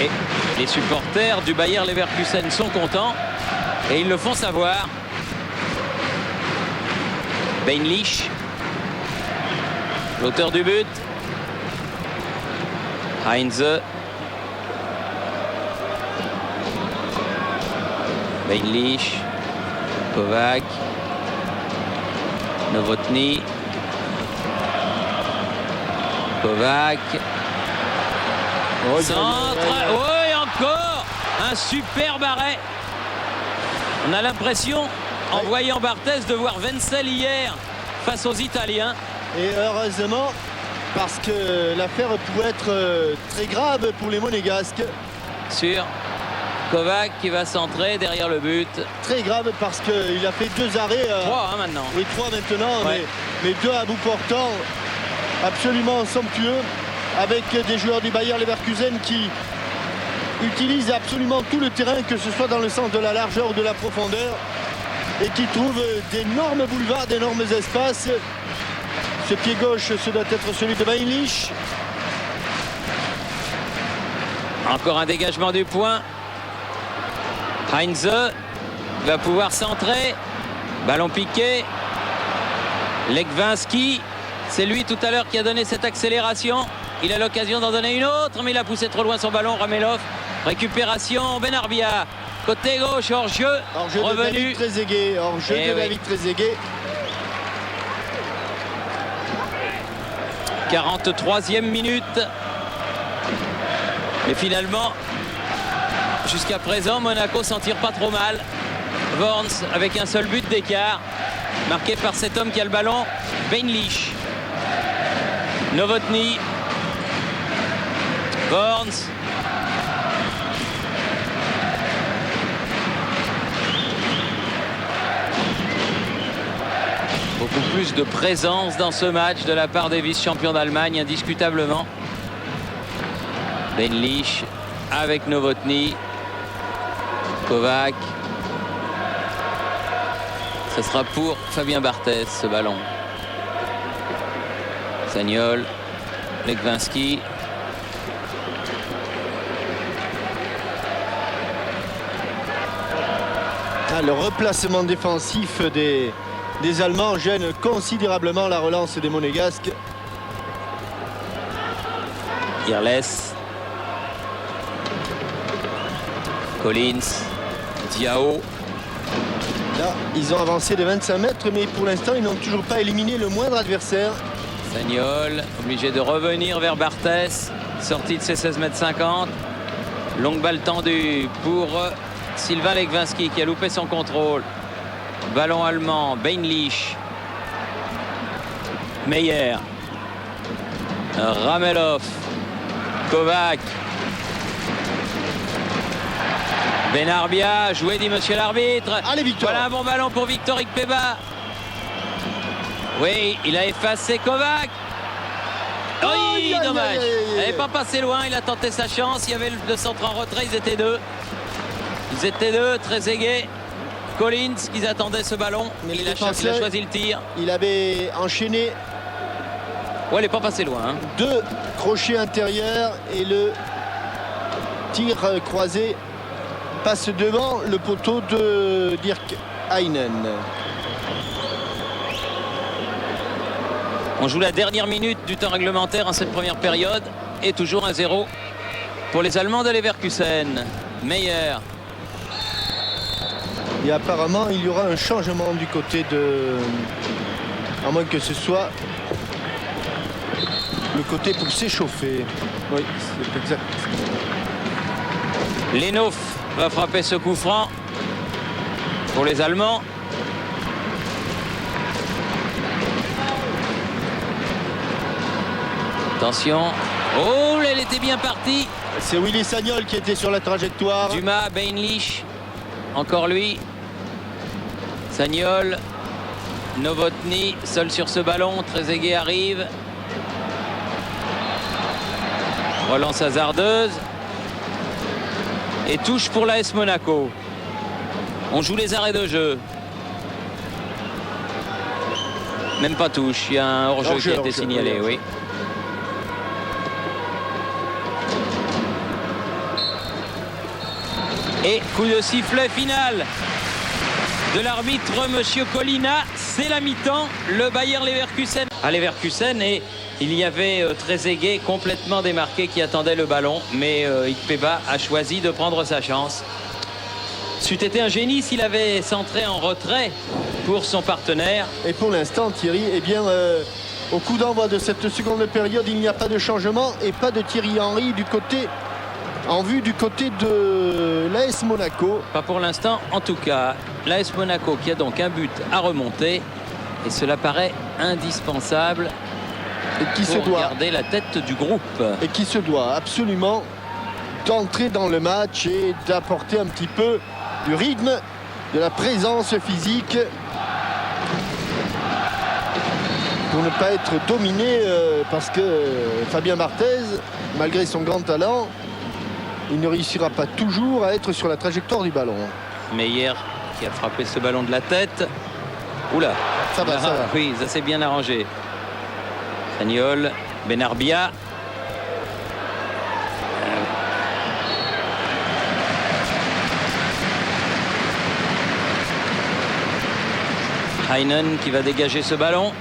Et les supporters du Bayer Leverkusen sont contents et ils le font savoir. Beinlich, l'auteur du but. Heinze. Beinlich. Kovac. Novotny. Kovac. Centre. Oui, encore un superbe arrêt. On a l'impression, en voyant Barthez, de voir Wenzel hier face aux Italiens. Et heureusement, parce que l'affaire pouvait être très grave pour les Monégasques. Sur Kovac qui va centrer derrière le but. Très grave parce qu'il a fait 2 arrêts. 3 hein, maintenant. Oui, 3 maintenant, Ouais. mais 2 à bout portant. Absolument somptueux. Avec des joueurs du Bayer Leverkusen qui utilisent absolument tout le terrain, que ce soit dans le sens de la largeur ou de la profondeur, et qui trouvent d'énormes boulevards, d'énormes espaces. Ce pied gauche, ce doit être celui de Beinlich. Encore un dégagement du point. Heinze va pouvoir centrer. Ballon piqué. Legwinski, c'est lui tout à l'heure qui a donné cette accélération. Il a l'occasion d'en donner une autre, mais il a poussé trop loin son ballon. Ramelov, récupération, Benarbia, côté gauche, hors-jeu, Hors-jeu de revenu. David Trezeguet. Hors-jeu Eh de oui. David Trezeguet. 43e minute. Et finalement, jusqu'à présent, Monaco s'en tire pas trop mal. Worms avec un seul but d'écart, marqué par cet homme qui a le ballon, Beinlich. Novotny. Worms. Beaucoup plus de présence dans ce match de la part des vice-champions d'Allemagne, indiscutablement. Beinlich avec Novotny. Kovac. Ce sera pour Fabien Barthez, ce ballon. Sagnol. Legwinski. Le replacement défensif des Allemands gêne considérablement la relance des Monégasques. Irles. Collins. Diao. Là, ils ont avancé de 25 mètres, mais pour l'instant, ils n'ont toujours pas éliminé le moindre adversaire. Sagnol, obligé de revenir vers Barthez. Sortie de ses 16 mètres 50. Longue balle tendue pour Sylvain Legwinski qui a loupé son contrôle. Ballon allemand, Beinlich. Meyer. Ramelov. Kovac. Benarbia, joué dit monsieur l'arbitre. Allez, Victor. Voilà un bon ballon pour Victor Ikpeba. Oui, il a effacé Kovac. Oui, Aïe, aïe, dommage. aïe, aïe, aïe. Il n'avait pas passé loin, il a tenté sa chance. Il y avait le centre en retrait, ils étaient deux. Ils étaient deux, très aigués. Collins, qui attendait ce ballon. Mais Il les a défenseurs, choisi le tir. Il avait enchaîné Ouais, il n'est pas passé loin. Hein. 2 crochets intérieurs et le tir croisé passe devant le poteau de Dirk Heinen. On joue la dernière minute du temps réglementaire en cette première période. Et toujours 1-0 pour les Allemands de Leverkusen. Meyer. Et apparemment, il y aura un changement du côté de... À moins que ce soit le côté pour s'échauffer. Oui, c'est exact. Lenhoff va frapper ce coup franc pour les Allemands. Attention. Oh, elle était bien partie. C'est Willy Sagnol qui était sur la trajectoire. Dumas, Beinlich. Encore lui. Sagnol. Novotny, seul sur ce ballon. Trezeguet arrive. Relance hasardeuse. Et touche pour l'AS Monaco. On joue les arrêts de jeu. Même pas touche. Il y a un hors-jeu qui a été signalé, oui. Et coup de sifflet final de l'arbitre monsieur Colina. C'est la mi-temps. Le Bayer Leverkusen à Leverkusen, et il y avait Trezeguet complètement démarqué qui attendait le ballon, mais Ikpeba a choisi de prendre sa chance. C'eût été un génie s'il avait centré en retrait pour son partenaire. Et pour l'instant, Thierry, eh bien, au coup d'envoi de cette seconde période, il n'y a pas de changement et pas de Thierry Henry en vue du côté de l'AS Monaco. Pas pour l'instant, en tout cas. L'AS Monaco qui a donc un but à remonter, et cela paraît indispensable Et qui se pour doit, garder la tête du groupe. et qui se doit absolument d'entrer dans le match et d'apporter un petit peu du rythme, de la présence physique pour ne pas être dominé, parce que Fabien Barthez, malgré son grand talent, il ne réussira pas toujours à être sur la trajectoire du ballon. Meyer qui a frappé ce ballon de la tête. Oula, Ça va, ça va. Oui, ça s'est bien arrangé. Sagnol, Benarbia. Heinen qui va dégager ce ballon.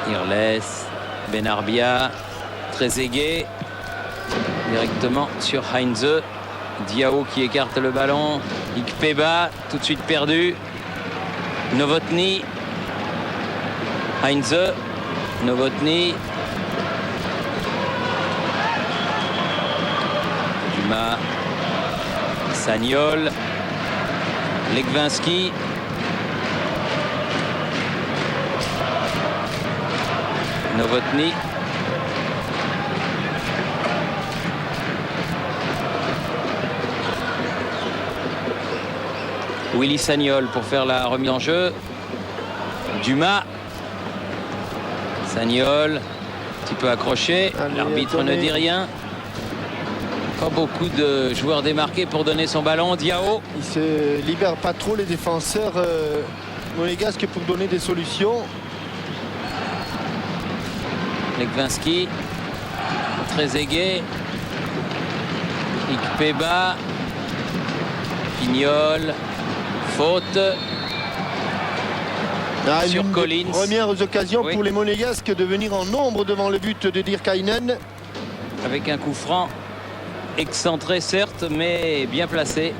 Irles, Benarbia, Trezeguet directement sur Heinze. Diao qui écarte le ballon. Ikpeba tout de suite perdu. Novotny. Heinze. Novotny. Dumas. Sagnol. Legwinski. Novotny. Willy Sagnol pour faire la remise en jeu. Dumas. Sagnol, un petit peu accroché. L'arbitre ne dit rien. Pas beaucoup de joueurs démarqués pour donner son ballon. Diao. Il se libère pas trop les défenseurs monégasques pour donner des solutions. Legwinski. Trezeguet. Ikpeba. Pignol. Faute sur une Collins. des premières occasions Oui. pour les Monégasques de venir en nombre devant le but de Dirk Heinen. Avec un coup franc excentré certes, mais bien placé.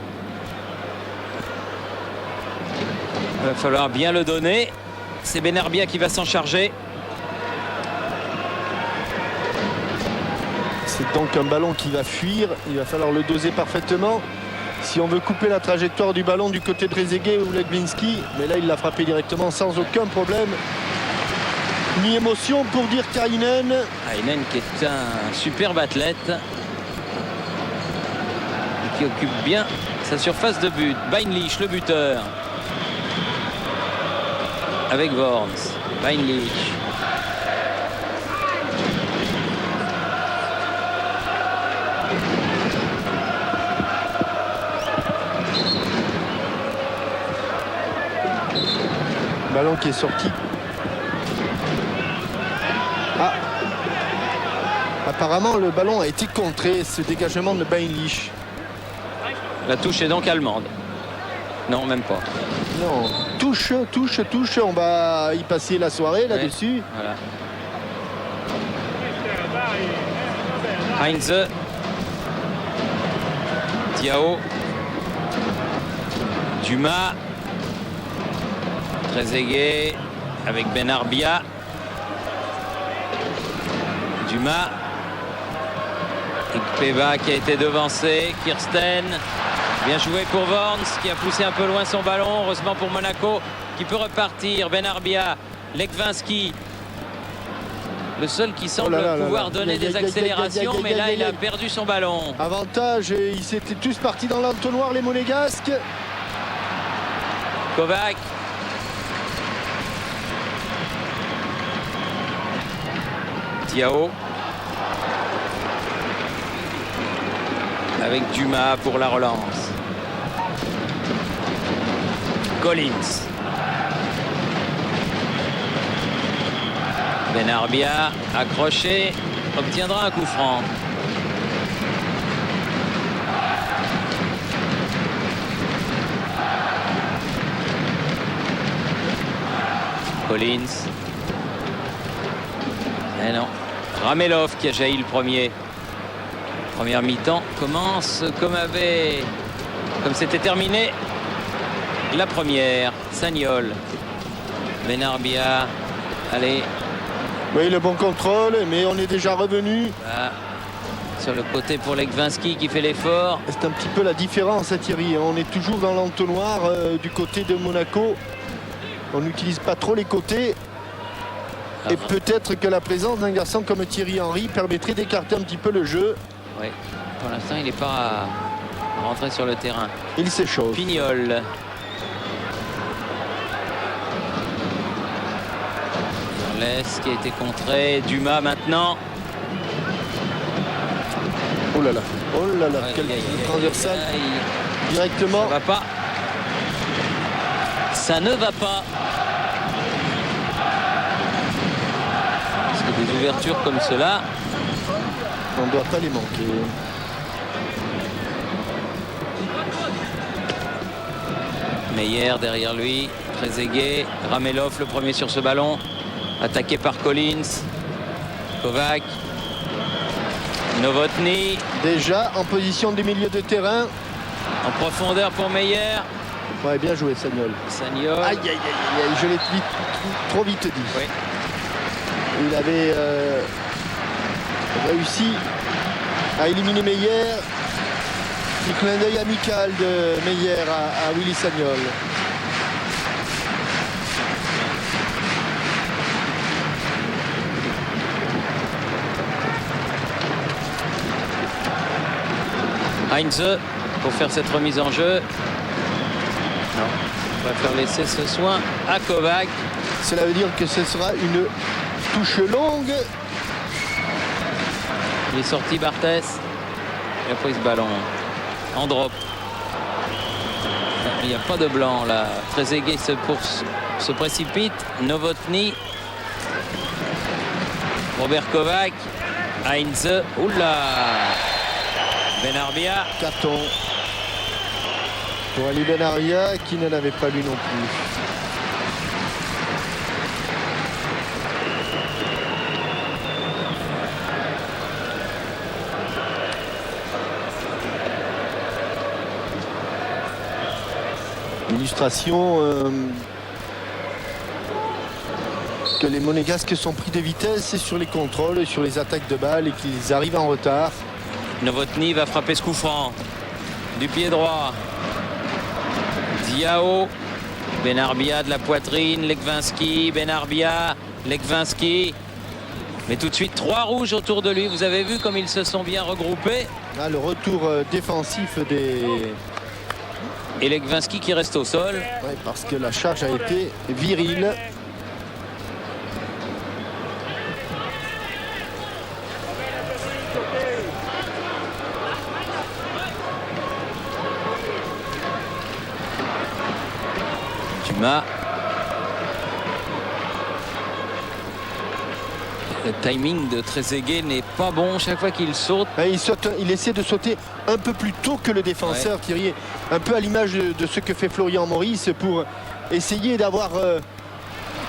Il va falloir bien le donner. C'est Benarbia qui va s'en charger. C'est donc un ballon qui va fuir. Il va falloir le doser parfaitement si on veut couper la trajectoire du ballon du côté de Trezeguet ou Legwinski. Mais là, il l'a frappé directement sans aucun problème. Mi-émotion pour dire Kainen. Kainen qui est un superbe athlète. Et qui occupe bien sa surface de but. Beinlich, le buteur. Avec Worms. Beinlich. Ballon qui est sorti. Ah. Apparemment, le ballon a été contré, ce dégagement de Beinlich. La touche est donc allemande. Non, même pas. Non, touche. On va y passer la soirée là-dessus. Voilà. Heinze. Diao. Dumas. Trezeguet avec Benarbia. Dumas. Ikpeba qui a été devancé. Kirsten. Bien joué pour Worms qui a poussé un peu loin son ballon. Heureusement pour Monaco qui peut repartir. Benarbia. Lekvinski. Le seul qui semble pouvoir donner des accélérations, mais là il a perdu son ballon. Avantage, ils étaient tous partis dans l'entonnoir, les Monégasques. Kovac. Diao. Avec Dumas pour la relance. Collins. Benarbia, accroché, obtiendra un coup franc. Collins. Eh non. Ramelov qui a jailli le premier. Première mi-temps commence comme c'était terminé la première. Sagnol. Benarbia. Allez. Oui, le bon contrôle, mais on est déjà revenu. Voilà. Sur le côté pour Lekvinski qui fait l'effort. C'est un petit peu la différence, hein, Thierry. On est toujours dans l'entonnoir du côté de Monaco. On n'utilise pas trop les côtés. Et peut-être que la présence d'un garçon comme Thierry Henry permettrait d'écarter un petit peu le jeu. Oui, pour l'instant, il n'est pas rentré sur le terrain. Il s'échauffe. Pignol. Laisse qui a été contré. Dumas maintenant. Oh là là. Quel transversal. Directement. Ça va pas. Ça ne va pas. Parce que des ouvertures comme cela, on ne doit pas les manquer. Meyer derrière lui. Trezeguet. Ramelov le premier sur ce ballon. Attaqué par Collins. Kovac. Novotny. Déjà en position du milieu de terrain. En profondeur pour Meyer. Ouais, bien joué, Sagnol. Sagnol. Aïe, je l'ai trop vite dit. Oui. Il avait réussi à éliminer Meyer. Petit clin d'œil amical de Meyer à Willy Sagnol. Heinze pour faire cette remise en jeu. Non, on va faire laisser ce soin à Kovac. Cela veut dire que ce sera une touche longue. Il est sorti Barthès. Il a pris ce ballon en drop. Il n'y a pas de blanc là. Trezeguet se précipite. Novotny. Robert Kovac. Heinze. Oula. Benarbia. Carton pour Ali Benarbia qui ne l'avait pas lu non plus. Illustration que les Monégasques sont pris de vitesse sur les contrôles, sur les attaques de balles et qu'ils arrivent en retard. Novotny va frapper ce coup franc du pied droit. Diao. Benarbia de la poitrine. Lekvinski. Benarbia. Legwinski. Mais tout de suite 3 rouges autour de lui. Vous avez vu comme ils se sont bien regroupés. Là, le retour défensif des... Et Legwinski qui reste au sol. Ouais, parce que la charge a été virile. Dumas. Le timing de Trezeguet n'est pas bon chaque fois qu'il saute. Il essaie de sauter un peu plus tôt que le défenseur, Thierry, un peu à l'image de ce que fait Florian Maurice pour essayer d'avoir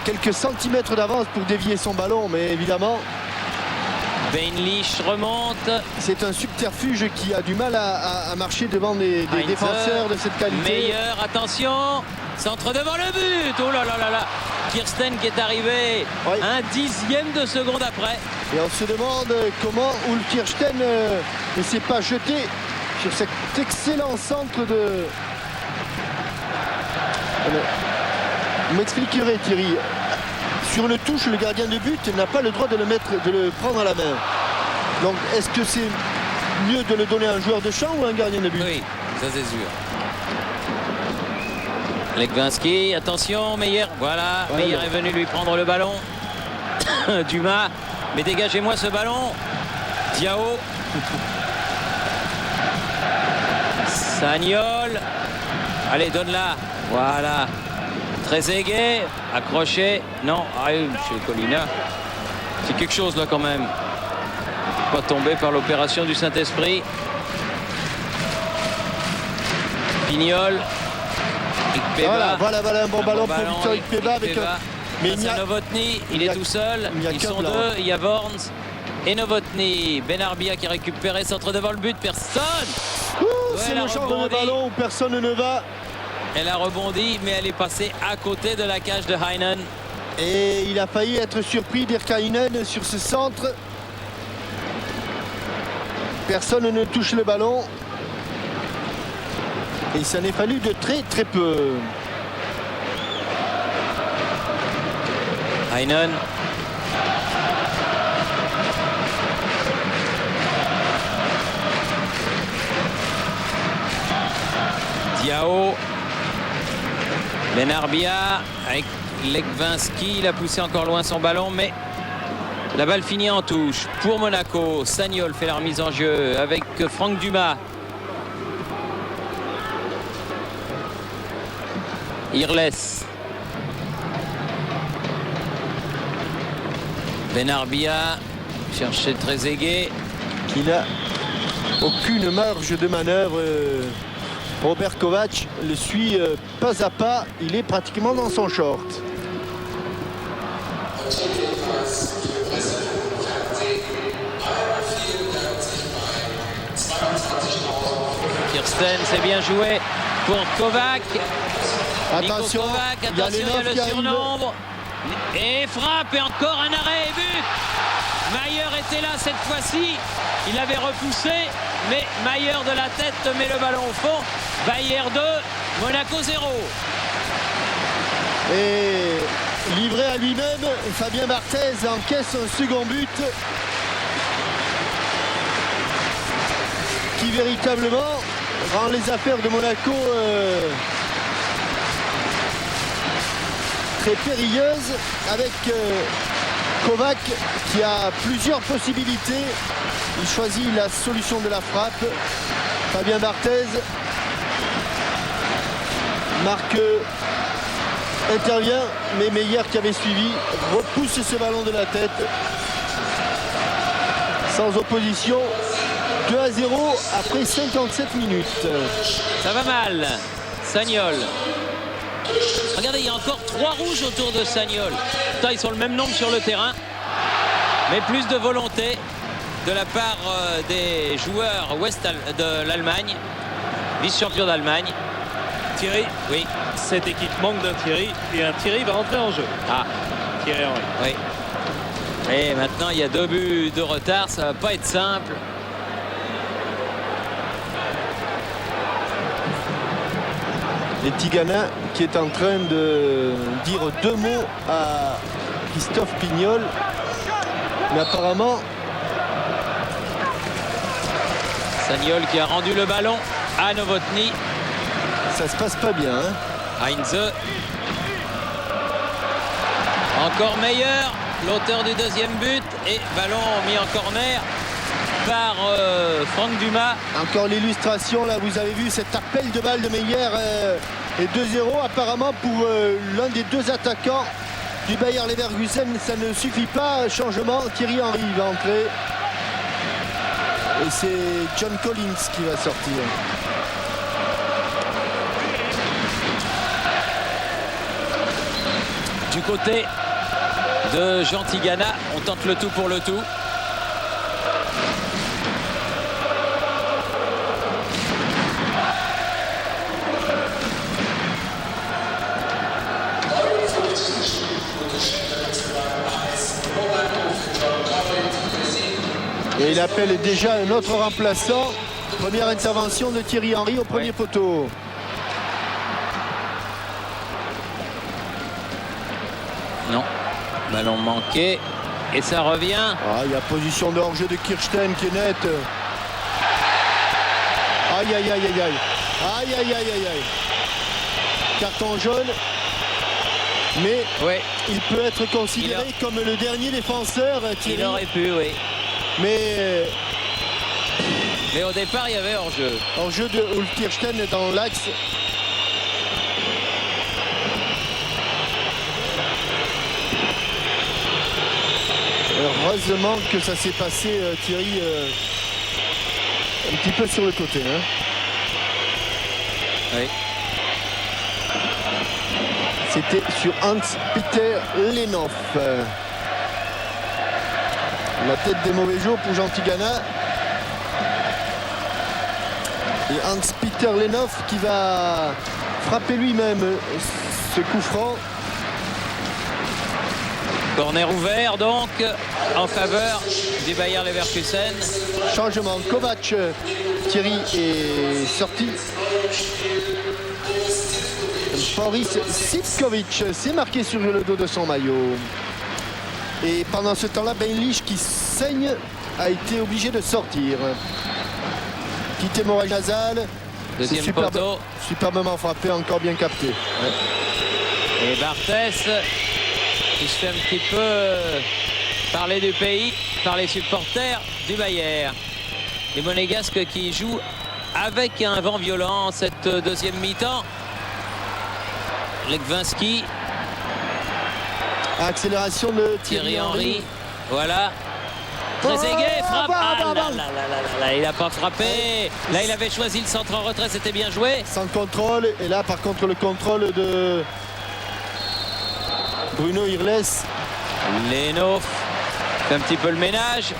quelques centimètres d'avance pour dévier son ballon, mais évidemment Beinlich remonte. c'est un subterfuge qui a du mal à marcher devant des défenseurs de cette qualité. Meilleur, attention, centre devant le but. Oh là là là là. Kirsten qui est arrivé un dixième de seconde après. Et on se demande comment Ulf Kirsten ne s'est pas jeté sur cet excellent centre de... Vous m'expliquerez, Thierry. Sur le touche, le gardien de but n'a pas le droit de le prendre à la main. Donc est-ce que c'est mieux de le donner à un joueur de champ ou à un gardien de but? Oui, ça c'est sûr. Legwinski, attention, Meyer, voilà, Meyer est venu lui prendre le ballon. Dumas, mais dégagez-moi ce ballon. Diao. Sagnol. Allez, donne-la. Voilà. Trezeguet, accroché. Non, chez Colina. C'est quelque chose là quand même. Pas tombé par l'opération du Saint-Esprit. Pignol. Voilà un bon ballon pour Victor Ikpeba avec mais il y a Novotny, il est tout seul, ils sont deux, il y a Worms et Novotny. Benarbia qui a récupéré, centre devant le but, personne. C'est le genre de ballon où personne ne va. Elle a rebondi, mais elle est passée à côté de la cage de Heinen. Et il a failli être surpris d'Irkainen sur ce centre. Personne ne touche le ballon. Et il s'en est fallu de très peu. Heinen. Diao. Benarbia avec Legwinski. Il a poussé encore loin son ballon, mais la balle finit en touche. Pour Monaco, Sagnol fait la remise en jeu avec Franck Dumas. Irles. Benarbia cherche Trezeguet. Qui n'a aucune marge de manœuvre. Robert Kovac le suit pas à pas. Il est pratiquement dans son short. Kirsten, c'est bien joué pour Kovac. Attention, il y a le surnombre. Et frappe et encore un arrêt et but. Mayer était là cette fois-ci. Il avait repoussé, mais Mayer de la tête met le ballon au fond. Bayer 2, Monaco 0. Et livré à lui-même, Fabien Barthez encaisse un second but qui véritablement rend les affaires de Monaco très périlleuse avec Kovac qui a plusieurs possibilités. Il choisit la solution de la frappe. Fabien Barthez marque, intervient, mais Meyer qui avait suivi repousse ce ballon de la tête. Sans opposition. 2-0 après 57 minutes. Ça va mal. Sagnol. Regardez, il y a encore 3 rouges autour de Sagnol. Putain, ils sont le même nombre sur le terrain. Mais plus de volonté de la part des joueurs de l'Allemagne, vice-champion d'Allemagne. Thierry, oui. Cette équipe manque d'un Thierry et un Thierry va rentrer en jeu. Ah, Thierry Henry. Oui. Et maintenant, il y a 2 buts de retard. Ça va pas être simple. Et Tigana qui est en train de dire 2 mots à Christophe Pignol. Mais apparemment, Sagnol qui a rendu le ballon à Novotny. ça se passe pas bien. Hein. Heinze. Encore meilleur, l'auteur du deuxième but. Et ballon mis en corner par Franck Dumas. Encore l'illustration, là, vous avez vu cet appel de balle de Meyer et 2-0 apparemment pour l'un des deux attaquants du Bayer Leverkusen. Ça ne suffit pas, changement, Thierry Henry va entrer. Et c'est John Collins qui va sortir. Du côté de Jean Tigana, on tente le tout pour le tout. Et il appelle déjà un autre remplaçant. Première intervention de Thierry Henry au premier poteau. Non, ballon manqué. Et ça revient. Ah, il y a position de hors-jeu de Kirsten qui est nette. Aïe, aïe, aïe, aïe, aïe. Aïe, aïe, aïe, aïe, aïe. Carton jaune. Mais Ouais, il peut être considéré comme le dernier défenseur, Thierry. il aurait pu, oui. Mais Mais au départ, il y avait hors-jeu. hors-jeu de Ulf Kirsten dans l'axe. Heureusement que ça s'est passé, Thierry, un petit peu sur le côté. Hein. Oui. C'était sur Hans-Peter Lenhoff. La tête des mauvais jours pour Jean Tigana. Et Hans-Peter Lenhoff qui va frapper lui-même ce coup franc. Corner ouvert donc en faveur du Bayer Leverkusen. Changement. Kovac, Thierry est sorti. Boris Sivkovic s'est marqué sur le dos de son maillot. Et pendant ce temps-là, Benlich qui saigne a été obligé de sortir. Quitter Morel Nazal. Deuxième poteau. Superbement frappé, encore bien capté. Ouais. Et Barthès qui se fait un petit peu parler du pays par les supporters du Bayer. Les Monégasques qui jouent avec un vent violent cette deuxième mi-temps. Legwinski, Accélération de Thierry Henry. Voilà. Trezeguet frappe. Ah là là là là là, il n'a pas frappé. Là, il avait choisi le centre en retrait, c'était bien joué. Sans contrôle. Et là, par contre, le contrôle de Bruno Irles. Lenhoff fait un petit peu le ménage.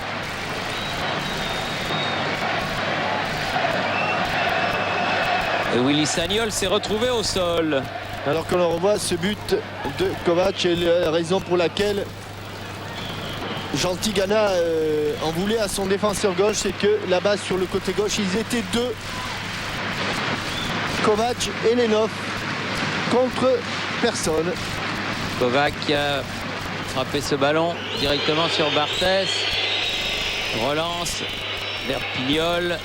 Et Willy Sagnol s'est retrouvé au sol. Alors que l'on revoit ce but de Kovac et la raison pour laquelle Jean Tigana en voulait à son défenseur gauche, c'est que là-bas sur le côté gauche, ils étaient deux. Kovac et Lenhoff contre personne. Kovac qui a frappé ce ballon directement sur Barthès. Relance vers Pignol.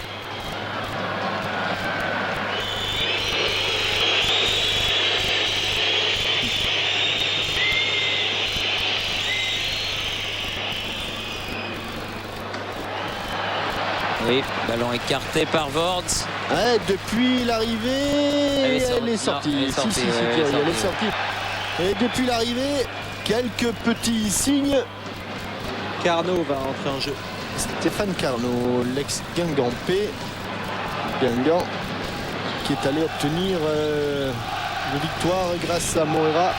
Oui, ballon écarté par Words. Ouais, depuis l'arrivée, elle est sortie. Non, elle est sortie, Si, ouais, Thierry, elle est elle est sortie. Et depuis l'arrivée, quelques petits signes. Carnot va entrer en jeu. Stéphane Carnot, l'ex-Guingampé. Guingamp qui est allé obtenir une victoire grâce à Moira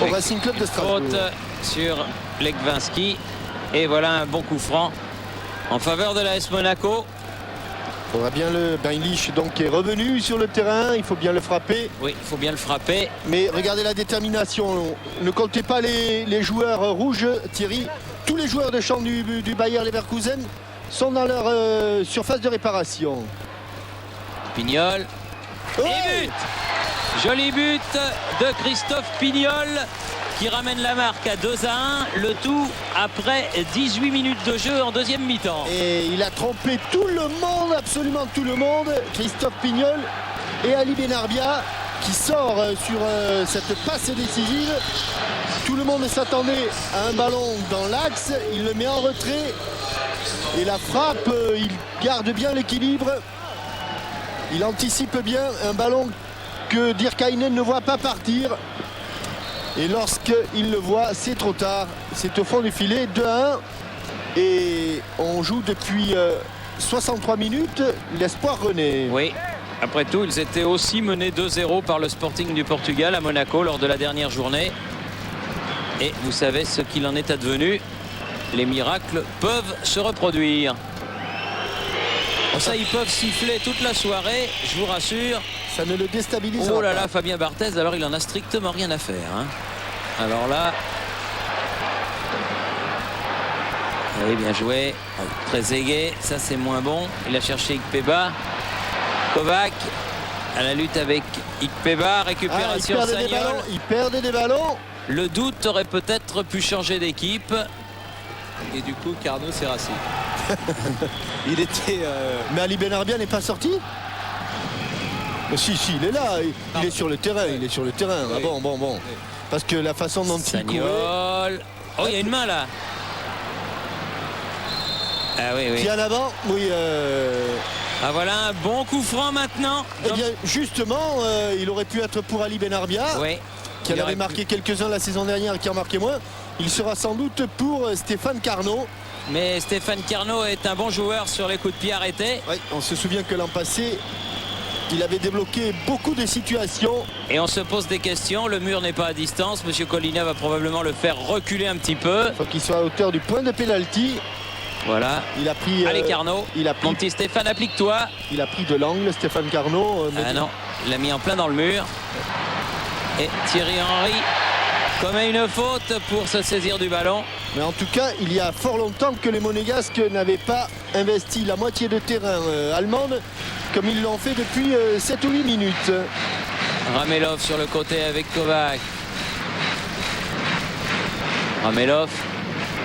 au Racing Club de Strasbourg. Faute sur Legwinski. Et voilà un bon coup franc en faveur de l'AS Monaco. On voit bien le Benlich donc qui est revenu sur le terrain. Il faut bien le frapper. Oui, il faut bien le frapper. Mais regardez la détermination. Ne comptez pas les joueurs rouges, Thierry. Tous les joueurs de champ du Bayer Leverkusen sont dans leur surface de réparation. Pignol. Oh, Et but Joli but de Christophe Pignol qui ramène la marque à 2-1. Le tout après 18 minutes de jeu en deuxième mi-temps. Et il a trompé tout le monde, absolument tout le monde. Christophe Pignol et Ali Benarbia qui sort sur cette passe décisive. Tout le monde s'attendait à un ballon dans l'axe. Il le met en retrait. Et la frappe, il garde bien l'équilibre. Il anticipe bien un ballon que Dirk Haynen ne voit pas partir. Et lorsqu'il le voit, c'est trop tard. C'est au fond du filet, 2-1. Et on joue depuis 63 minutes. L'espoir renaît. Oui, après tout, ils étaient aussi menés 2-0 par le Sporting du Portugal à Monaco lors de la dernière journée. Et vous savez ce qu'il en est advenu. Les miracles peuvent se reproduire. Bon, ça, ils peuvent siffler toute la soirée, je vous rassure. Ça ne le déstabilise Oh là pas. là, Fabien Barthez, alors il en a strictement rien à faire. Hein. Alors là... Oui, bien joué. Très aigué, ça c'est moins bon. Il a cherché Ikpeba. Kovac à la lutte avec Ikpeba. Récupération Sagnol. Il perdait des ballons. Le doute aurait peut-être pu changer d'équipe. Et du coup, Carnot s'est rassis. Il était... Mais Ali Benarbia n'est pas sorti. Mais si, il est là. Il est sur le terrain. Il est sur le terrain. Oui. Ah bon. Parce que la façon dont il courait... Sagnol. Oh, il y a une main là. Ah oui. Qui en avant, oui. Ah voilà un bon coup franc maintenant. Eh bien, justement, il aurait pu être pour Ali Benarbia, Oui. qui en avait marqué quelques-uns la saison dernière, qui en marquait moins. Il sera sans doute pour Stéphane Carnot. Mais Stéphane Carnot est un bon joueur sur les coups de pied arrêtés. Oui, on se souvient que l'an passé, il avait débloqué beaucoup de situations. Et on se pose des questions. Le mur n'est pas à distance. Monsieur Colina va probablement le faire reculer un petit peu. Il faut qu'il soit à hauteur du point de pénalty. Voilà. Il a pris. Allez Carnot. Il a pris, Mon petit Stéphane, applique-toi. il a pris de l'angle, Stéphane Carnot. Ah non, il l'a mis en plein dans le mur. Et Thierry Henry commet une faute pour se saisir du ballon. Mais en tout cas, il y a fort longtemps que les Monégasques n'avaient pas investi la moitié de terrain allemande comme ils l'ont fait depuis 7 ou 8 minutes. Ramelov sur le côté avec Kovac. Ramelov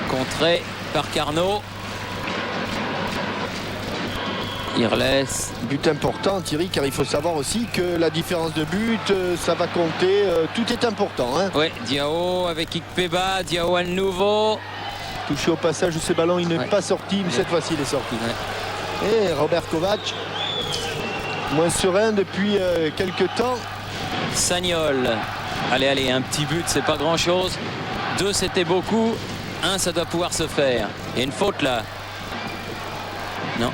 contré par Carnot. Irles. But important, Thierry, car il faut savoir aussi que la différence de but, ça va compter. Tout est important. Hein. Oui, Diao avec Ikpeba. Diao à nouveau. Touché au passage de ce ballon, il n'est Ouais. pas sorti, mais cette fois-ci, il est sorti. Ouais. Et Robert Kovac, moins serein depuis quelques temps. Sagnol. Allez, un petit but, c'est pas grand-chose. 2, c'était beaucoup. 1, ça doit pouvoir se faire. Il y a une faute là. Non,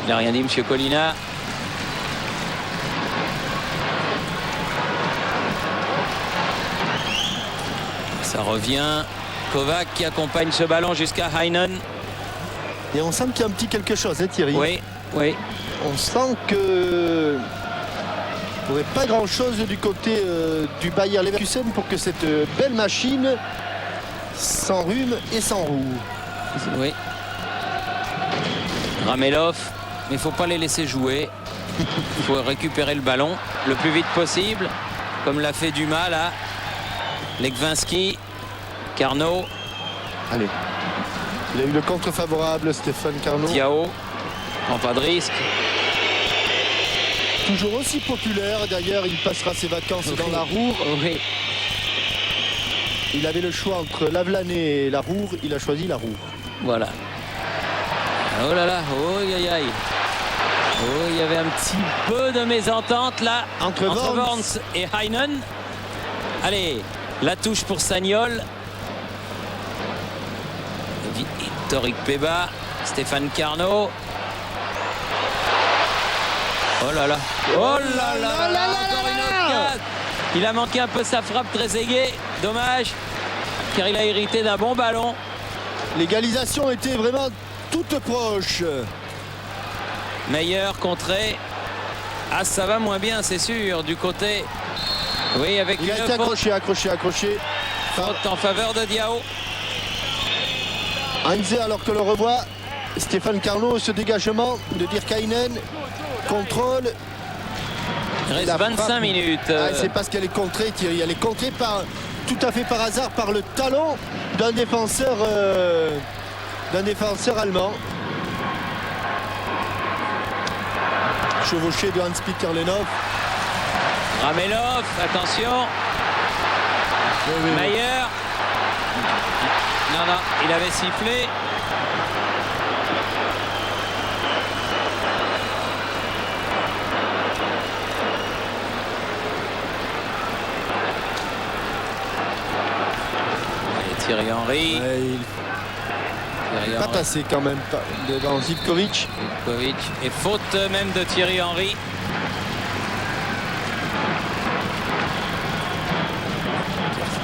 il n'a rien dit, monsieur Colina. Ça revient. Kovac qui accompagne ce ballon jusqu'à Heinen. Et on sent qu'il y a un petit quelque chose, hein, Thierry. Oui. On sent que il n'y aurait pas grand-chose du côté du Bayer Leverkusen pour que cette belle machine s'enrhume et s'enroue. Oui. Ramelov, mais il ne faut pas les laisser jouer. Il faut récupérer le ballon le plus vite possible, comme l'a fait Dumas là. Legwinski, Carnot, Allez. Il a eu le contre favorable, Stéphane Carnot. Diao, prend pas de risque. Toujours aussi populaire, d'ailleurs, il passera ses vacances dans la Roure. Oui. Il avait le choix entre Lavelanet et la Roure, il a choisi la Roure. Voilà. Oh là là, oh aïe aïe. Oh, il y avait un petit peu de mésentente là Entre Worms Worms et Heinen. Allez, la touche pour Sagnol. Victor Ikpeba, Stéphane Carnot. Oh là là. Oh là là, encore une autre case. Il a manqué un peu sa frappe, très aiguë. Dommage, car il a hérité d'un bon ballon. L'égalisation était vraiment toute proche. Meilleur contré. Ah, ça va moins bien, c'est sûr, du côté. Oui, avec Il a une été faute, accroché. faute en faveur de Diao. Heinze, alors que le revoit Stéphane Carnot, ce dégagement de Dirk Haynen, contrôle, Il reste La 25 frappe. minutes. C'est parce qu'elle est contrée, Thierry. Elle est contrée tout à fait par hasard par le talon d'un défenseur allemand. Chevauché de Hans-Peter Lenhoff. Ramelov, attention. Mayer. Non, il avait sifflé. Allez, Thierry Henry. Ouais, il n'est pas passé quand même devant Zivkovic. Zivkovic. Et faute même de Thierry Henry.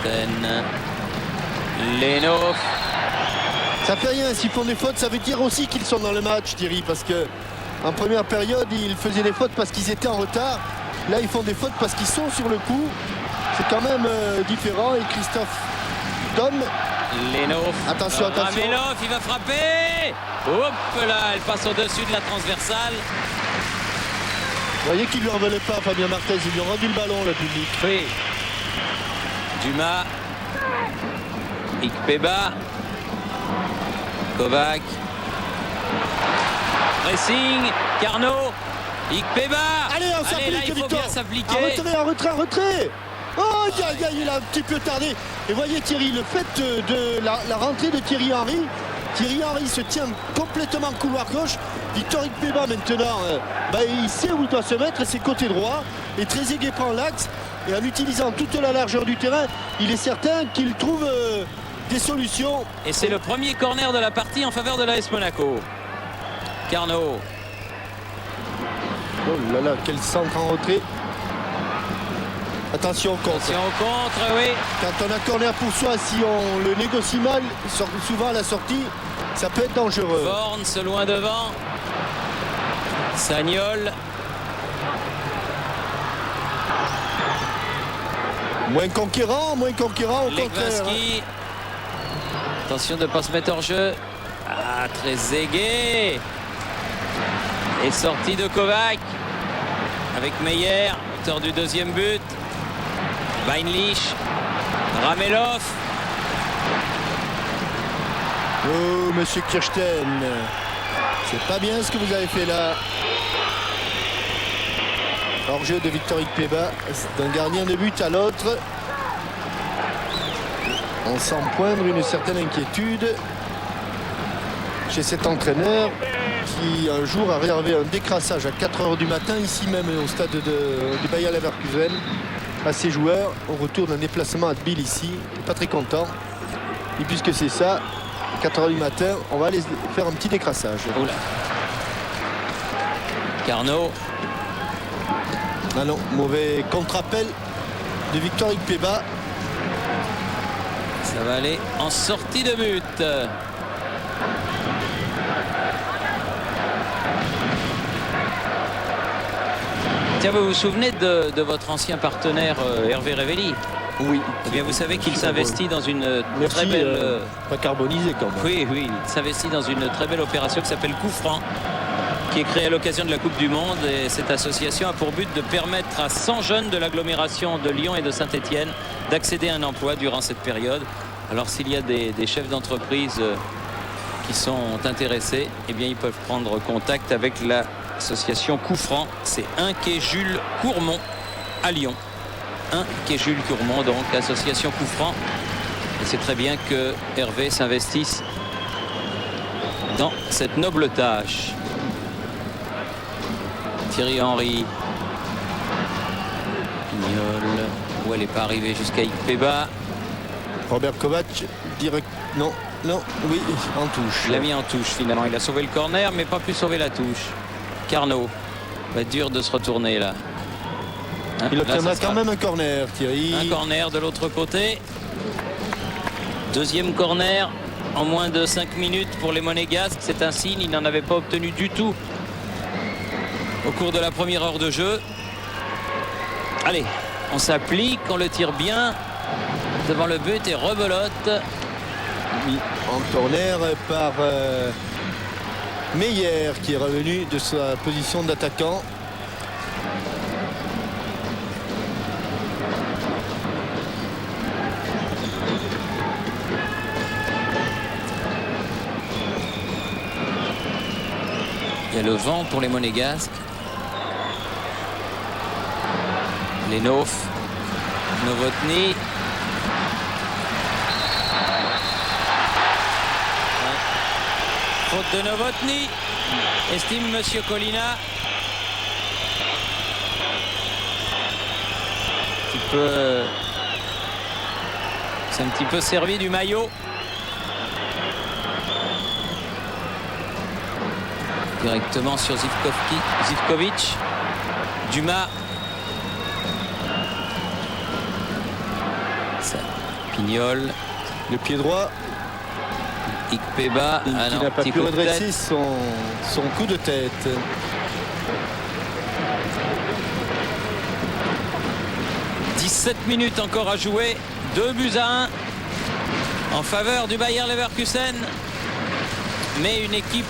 Kirsten. Lenhoff. Ça fait rien, s'ils font des fautes, ça veut dire aussi qu'ils sont dans le match, Thierry, parce que en première période, ils faisaient des fautes parce qu'ils étaient en retard. Là, ils font des fautes parce qu'ils sont sur le coup. C'est quand même différent. Et Christophe Dom. Lenhoff. Attention. Ramelov, il va frapper. Hop là, elle passe au-dessus de la transversale. Vous voyez qu'ils ne lui en veulent pas, Fabien Marthez. Ils lui ont rendu le ballon, le public. Oui. Dumas. Ikpeba. Kovac. Pressing. Carnot. Ikpeba. Allez, on s'applique, là, il faut Victor. bien s'appliquer. En retrait. Oh, il a un petit peu tardé. Et voyez, Thierry, le fait de la rentrée de Thierry Henry. Thierry Henry se tient complètement couloir gauche. Victor Ikpeba, maintenant, il sait où il doit se mettre, c'est côté droit. Et Trezeguet prend l'axe. Et en utilisant toute la largeur du terrain, il est certain qu'il trouve des solutions. Et c'est le premier corner de la partie en faveur de l'AS Monaco. Carnot. Oh là là, quel centre en retrait. Attention au contre. Attention au contre, oui. Quand on a corner pour soi, si on le négocie mal, souvent à la sortie, ça peut être dangereux. Borns loin devant. Sagnol. Moins conquérant au contraire. Legwaski. Attention de ne pas se mettre hors jeu. Ah, Trezeguet. Et sortie de Kovac. Avec Meyer, auteur du deuxième but. Weinlich. Ramelov. Oh, monsieur Kirsten. C'est pas bien ce que vous avez fait là. Hors-jeu de Victor Ikpeba, d'un gardien de but à l'autre. On sent poindre une certaine inquiétude chez cet entraîneur qui un jour a réservé un décrassage à 4h du matin ici même au stade du Bayer Leverkusen à ses joueurs au retour d'un déplacement à Tbilissi. Il n'est pas très content. Et puisque c'est ça, 4h du matin, on va aller faire un petit décrassage. Oula. Carnot. Ah non, mauvais contre-appel de Victor Ikpeba. Ça va aller en sortie de but. Tiens, vous vous souvenez de votre ancien partenaire Hervé Révelli? Oui. Eh bien, vous savez qu'il s'investit dans une très belle... pas carbonisé quand même. Oui, il s'investit dans une très belle opération qui s'appelle Coup Franc, qui est créée à l'occasion de la Coupe du Monde. Et cette association a pour but de permettre à 100 jeunes de l'agglomération de Lyon et de Saint-Étienne d'accéder à un emploi durant cette période. Alors s'il y a des chefs d'entreprise qui sont intéressés, eh bien ils peuvent prendre contact avec l'association Coup Franc. C'est 1 quai Jules Courmont à Lyon. 1 quai Jules Courmont, donc association Coup Franc. Et c'est très bien que Hervé s'investisse dans cette noble tâche. Thierry Henry. Pignol. Où elle n'est pas arrivée jusqu'à Ikpeba. Robert Kovac, direct. Non, oui, en touche. Il l'a mis en touche finalement. Il a sauvé le corner, mais pas pu sauver la touche. Carnot. Va être dur de se retourner là. Hein, Il là, obtiendra ça quand sera même un corner, Thierry. un corner de l'autre côté. Deuxième corner en moins de 5 minutes pour les Monégasques. C'est un signe, il n'en avait pas obtenu du tout au cours de la première heure de jeu. Allez, on s'applique, on le tire bien devant le but et rebelote. Mis en corner par Meyer qui est revenu de sa position d'attaquant. Il y a le vent pour les Monégasques. Lenov, Novotny. Faute de Novotny, estime Monsieur Colina. C'est un petit peu servi du maillot. Directement sur Zivkovic. Dumas. Ça, Pignol. Le pied droit. Ikpeba. Qui n'a pas pu redresser son coup de tête. « 17 minutes encore à jouer. 2-1 en faveur du Bayer Leverkusen. Mais une équipe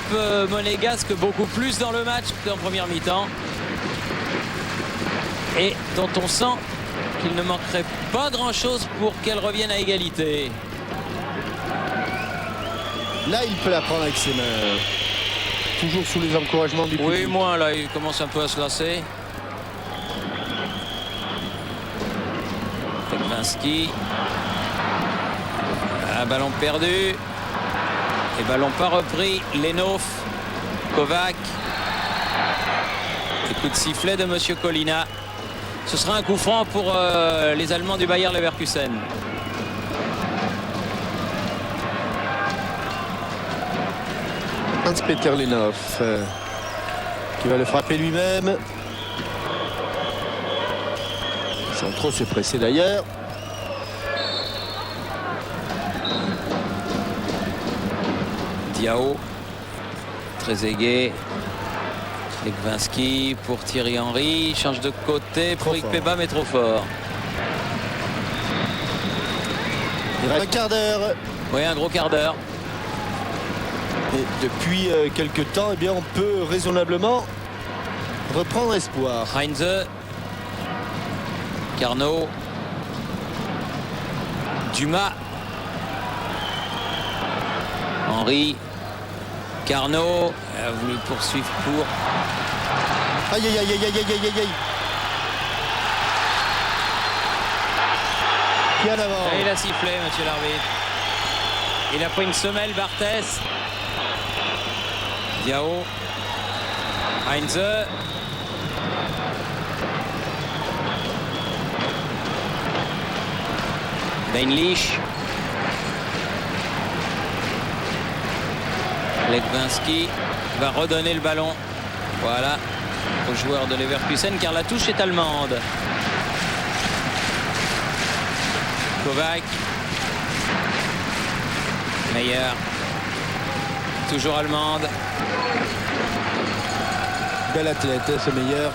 monégasque beaucoup plus dans le match qu'en première mi-temps. Et dont on sent qu'il ne manquerait pas grand-chose pour qu'elle revienne à égalité. Là, il peut la prendre avec ses mains. Toujours sous les encouragements du public. Oui, moins là, il commence un peu à se lasser. Tekvinski. Un ballon perdu. Et ballon pas repris. Lenov. Kovac. Et coup de sifflet de Monsieur Colina. Ce sera un coup franc pour les Allemands du Bayer Leverkusen. Hans-Peter Lenov qui va le frapper lui-même sans trop se presser d'ailleurs. Diao, Trezeguet, Lekvinski pour Thierry Henry, change de côté pour Ikpeba mais trop fort. Il reste un quart d'heure. Oui, un gros quart d'heure. Et depuis quelques temps, eh bien, on peut raisonnablement reprendre espoir. Heinze, Carnot, Dumas, Henry, Carnot a voulu poursuivre pour. Aïe aïe aïe aïe aïe aïe aïe aïe. Qui en avant. Et il a sifflé, monsieur l'arbitre. Il a pris une semelle, Barthès. Diao, Heinze, Beinlich, Lekvinski va redonner le ballon, voilà, au joueur de Leverkusen car la touche est allemande. Kovac, Meyer, toujours allemande. Bel athlète, ce meilleur.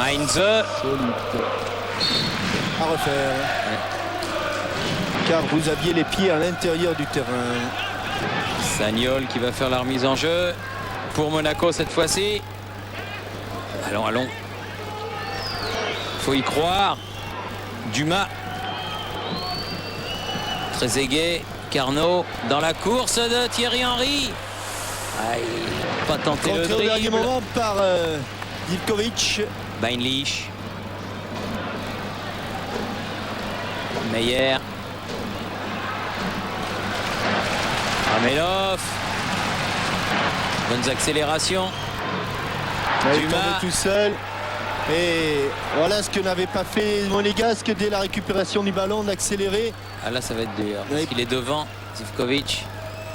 Heinze. Solide. À refaire. Ouais. Car vous aviez les pieds à l'intérieur du terrain. Sagnol qui va faire la remise en jeu pour Monaco cette fois-ci. Allons, allons. Faut y croire. Dumas. Trezeguet. Carnot dans la course de Thierry Henry. Aïe, pas tenté le dribble. Au dernier moment par Zivkovic. Beinlich. Meyer. Amelov. Bonnes accélérations. Il tombait tout seul. Et voilà ce que n'avait pas fait Monégasque dès la récupération du ballon, d'accélérer. Ah là, ça va être dur. Parce qu'il est devant, Zivkovic.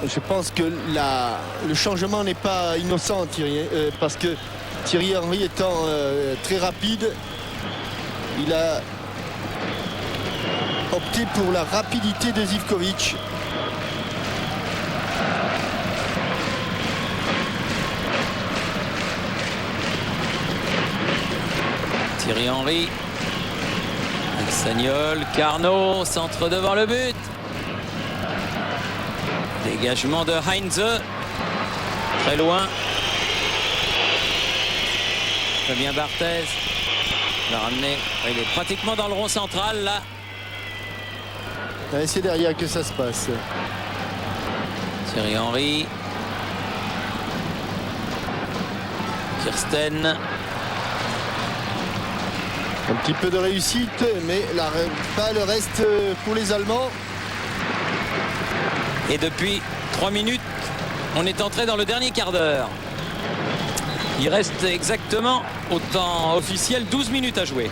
Je pense que le changement n'est pas innocent, Thierry, parce que Thierry Henry étant très rapide, il a opté pour la rapidité de Zivkovic. Thierry Henry. Sagnol, Carnot, centre devant le but. Dégagement de Heinze. Très loin. Fabien Barthez va ramener. Il est pratiquement dans le rond central là. C'est derrière que ça se passe. Thierry Henry. Kirsten. Un petit peu de réussite, mais pas le reste pour les Allemands. Et depuis 3 minutes, on est entré dans le dernier quart d'heure. Il reste exactement au temps officiel 12 minutes à jouer.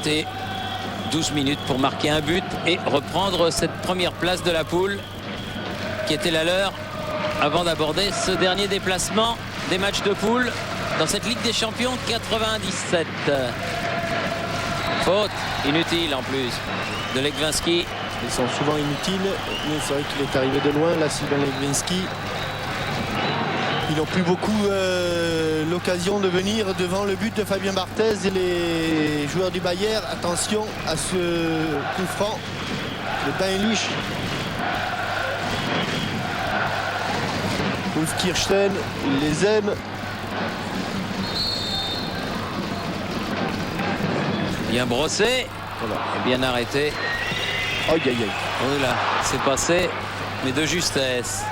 Et 12 minutes pour marquer un but et reprendre cette première place de la poule qui était la leur avant d'aborder ce dernier déplacement des matchs de poule dans cette Ligue des Champions 97. Faute inutile en plus de Legwinski. Ils sont souvent inutiles, mais c'est vrai qu'il est arrivé de loin là, Sylvain Legwinski. Ils n'ont plus beaucoup l'occasion de venir devant le but de Fabien Barthez et les joueurs du Bayer. Attention à ce coup franc de Bainlich. Ulf Kirsten, il les aime. Bien brossé, Voilà. et bien arrêté. Aïe aïe aïe. Oui là, c'est passé, mais de justesse.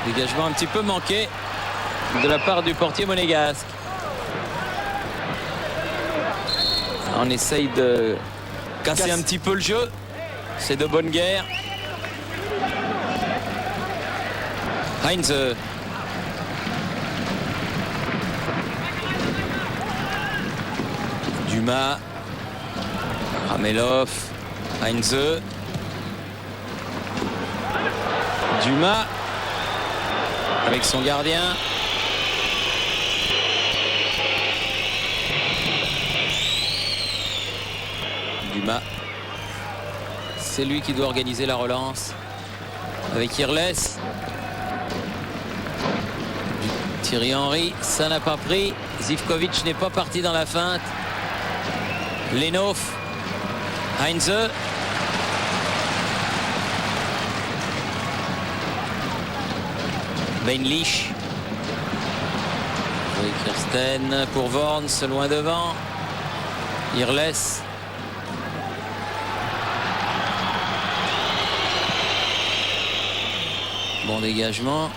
Dégagement un petit peu manqué de la part du portier monégasque. On essaye de casser un petit peu le jeu. C'est de bonne guerre. Heinze. Dumas. Ramelov. Heinze. Dumas. Avec son gardien. Dumas. C'est lui qui doit organiser la relance. Avec Irles. Thierry Henry, ça n'a pas pris. Zivkovic n'est pas parti dans la feinte. Lenhoff. Heinze. Bainlich. Oui, Kirsten pour Worns, loin devant. Irles. Bon dégagement.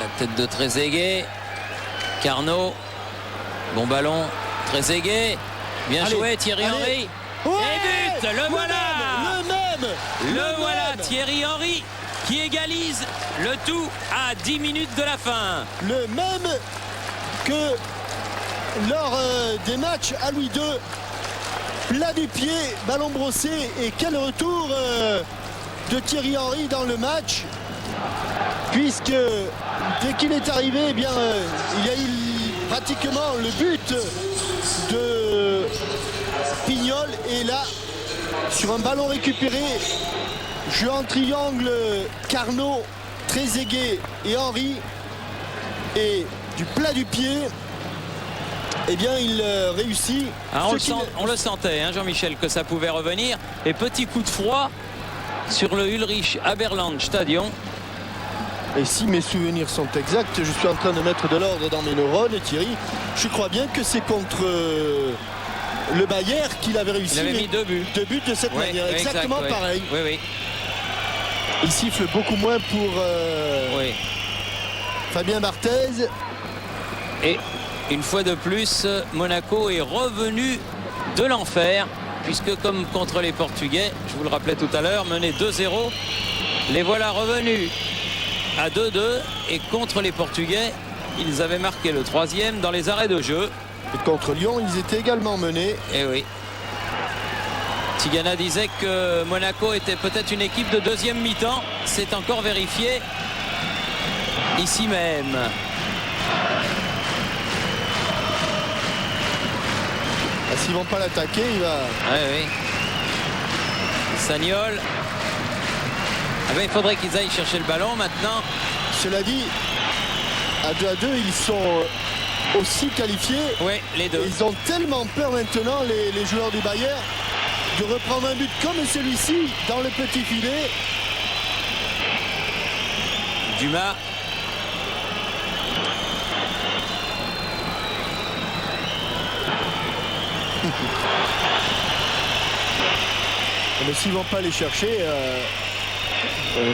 La tête de Trezeguet. Carnot. Bon ballon. Trezeguet. Bien joué Thierry Henry. Ouais, et but, le voilà. Le voilà même. Thierry Henry qui égalise le tout à 10 minutes de la fin. Le même que lors des matchs à Louis II. Plat du pied, ballon brossé et quel retour de Thierry Henry dans le match. Puisque dès qu'il est arrivé, eh bien, il y a eu pratiquement le but de Pignol. Et là, sur un ballon récupéré, jeu en triangle, Carnot, Trezeguet et Henry. Et du plat du pied, eh bien, il réussit. Ah, on le sentait, hein, Jean-Michel, que ça pouvait revenir. Et petit coup de froid sur le Ulrich Haberland Stadion. Et si mes souvenirs sont exacts, je suis en train de mettre de l'ordre dans mes neurones, Thierry. Je crois bien que c'est contre le Bayer qu'il avait réussi. Il avait mis 2 buts. 2 buts de cette manière, exactement exact, pareil. Oui, oui. Il siffle beaucoup moins pour Oui. Fabien Barthez. Et une fois de plus, Monaco est revenu de l'enfer, puisque comme contre les Portugais, je vous le rappelais tout à l'heure, mené 2-0, les voilà revenus à 2-2 et contre les Portugais, ils avaient marqué le 3e dans les arrêts de jeu. Et contre Lyon, ils étaient également menés. Et oui. Tigana disait que Monaco était peut-être une équipe de deuxième mi-temps. C'est encore vérifié ici même. Ah, s'ils ne vont pas l'attaquer, il va... Oui, oui. Sagnol. Ah ben, il faudrait qu'ils aillent chercher le ballon maintenant. Cela dit, à 2-2, ils sont aussi qualifiés. Oui, les deux. Et ils ont tellement peur maintenant, les joueurs du Bayer, de reprendre un but comme celui-ci dans le petit filet. Dumas. Mais s'ils vont pas les chercher,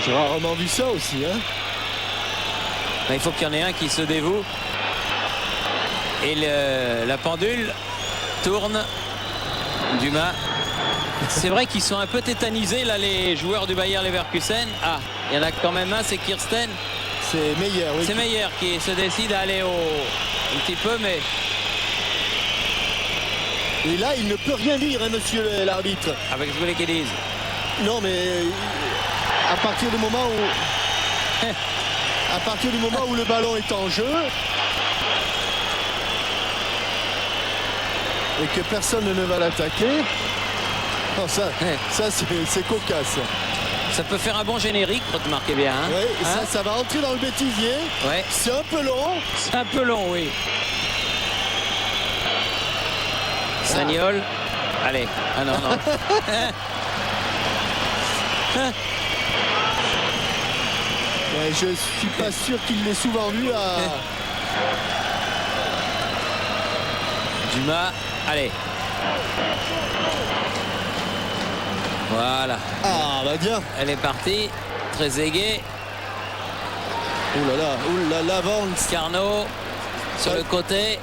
j'ai rarement vu ça aussi. Hein. Ben, il faut qu'il y en ait un qui se dévoue. Et la pendule tourne. Dumas. C'est vrai qu'ils sont un peu tétanisés là, les joueurs du Bayer Leverkusen. Ah, il y en a quand même un, c'est Kirsten. C'est Meyer, oui. C'est Meyer qui se décide à aller un petit peu, mais Et là, il ne peut rien dire, hein, monsieur l'arbitre. avec ce que vous voulez qu'ils disent. Non, mais à partir du moment où le ballon est en jeu et que personne ne va l'attaquer, non, ça c'est cocasse. Ça peut faire un bon générique, remarquez bien. Hein. Ouais, Hein? ça va entrer dans le bêtisier. Ouais. C'est un peu long. C'est un peu long, oui. Sagnol. Allez. Ah non, non. Ouais, je suis pas sûr qu'il l'ait souvent vu à... Dumas. Allez. Voilà. Ah, bah bien. Elle est partie. Très aiguë. Ouh là là, Vance. Carnot sur le côté.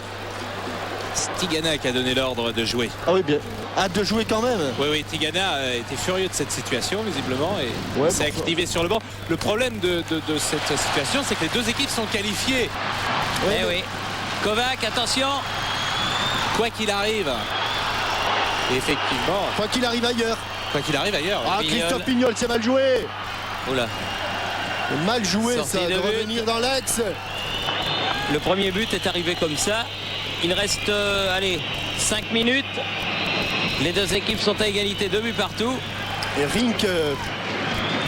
Tigana qui a donné l'ordre de jouer. Ah oui, bien. Hâte de jouer quand même. Oui, Tigana était furieux de cette situation, visiblement, et Ouais, s'est activé sur le banc. Le problème de cette situation, c'est que les deux équipes sont qualifiées. Ouais, Eh mais- oui. Kovac, attention. Quoi qu'il arrive. Et effectivement, Quoi qu'il arrive ailleurs. quoi qu'il arrive ailleurs. Ah, Pignol. Christophe Pignol, c'est mal joué. Oula. Mal joué, Sortie ça, de de but. revenir dans l'axe. Le premier but est arrivé comme ça. Il reste, allez, 5 minutes. Les deux équipes sont à égalité, 2 buts partout. Et Rink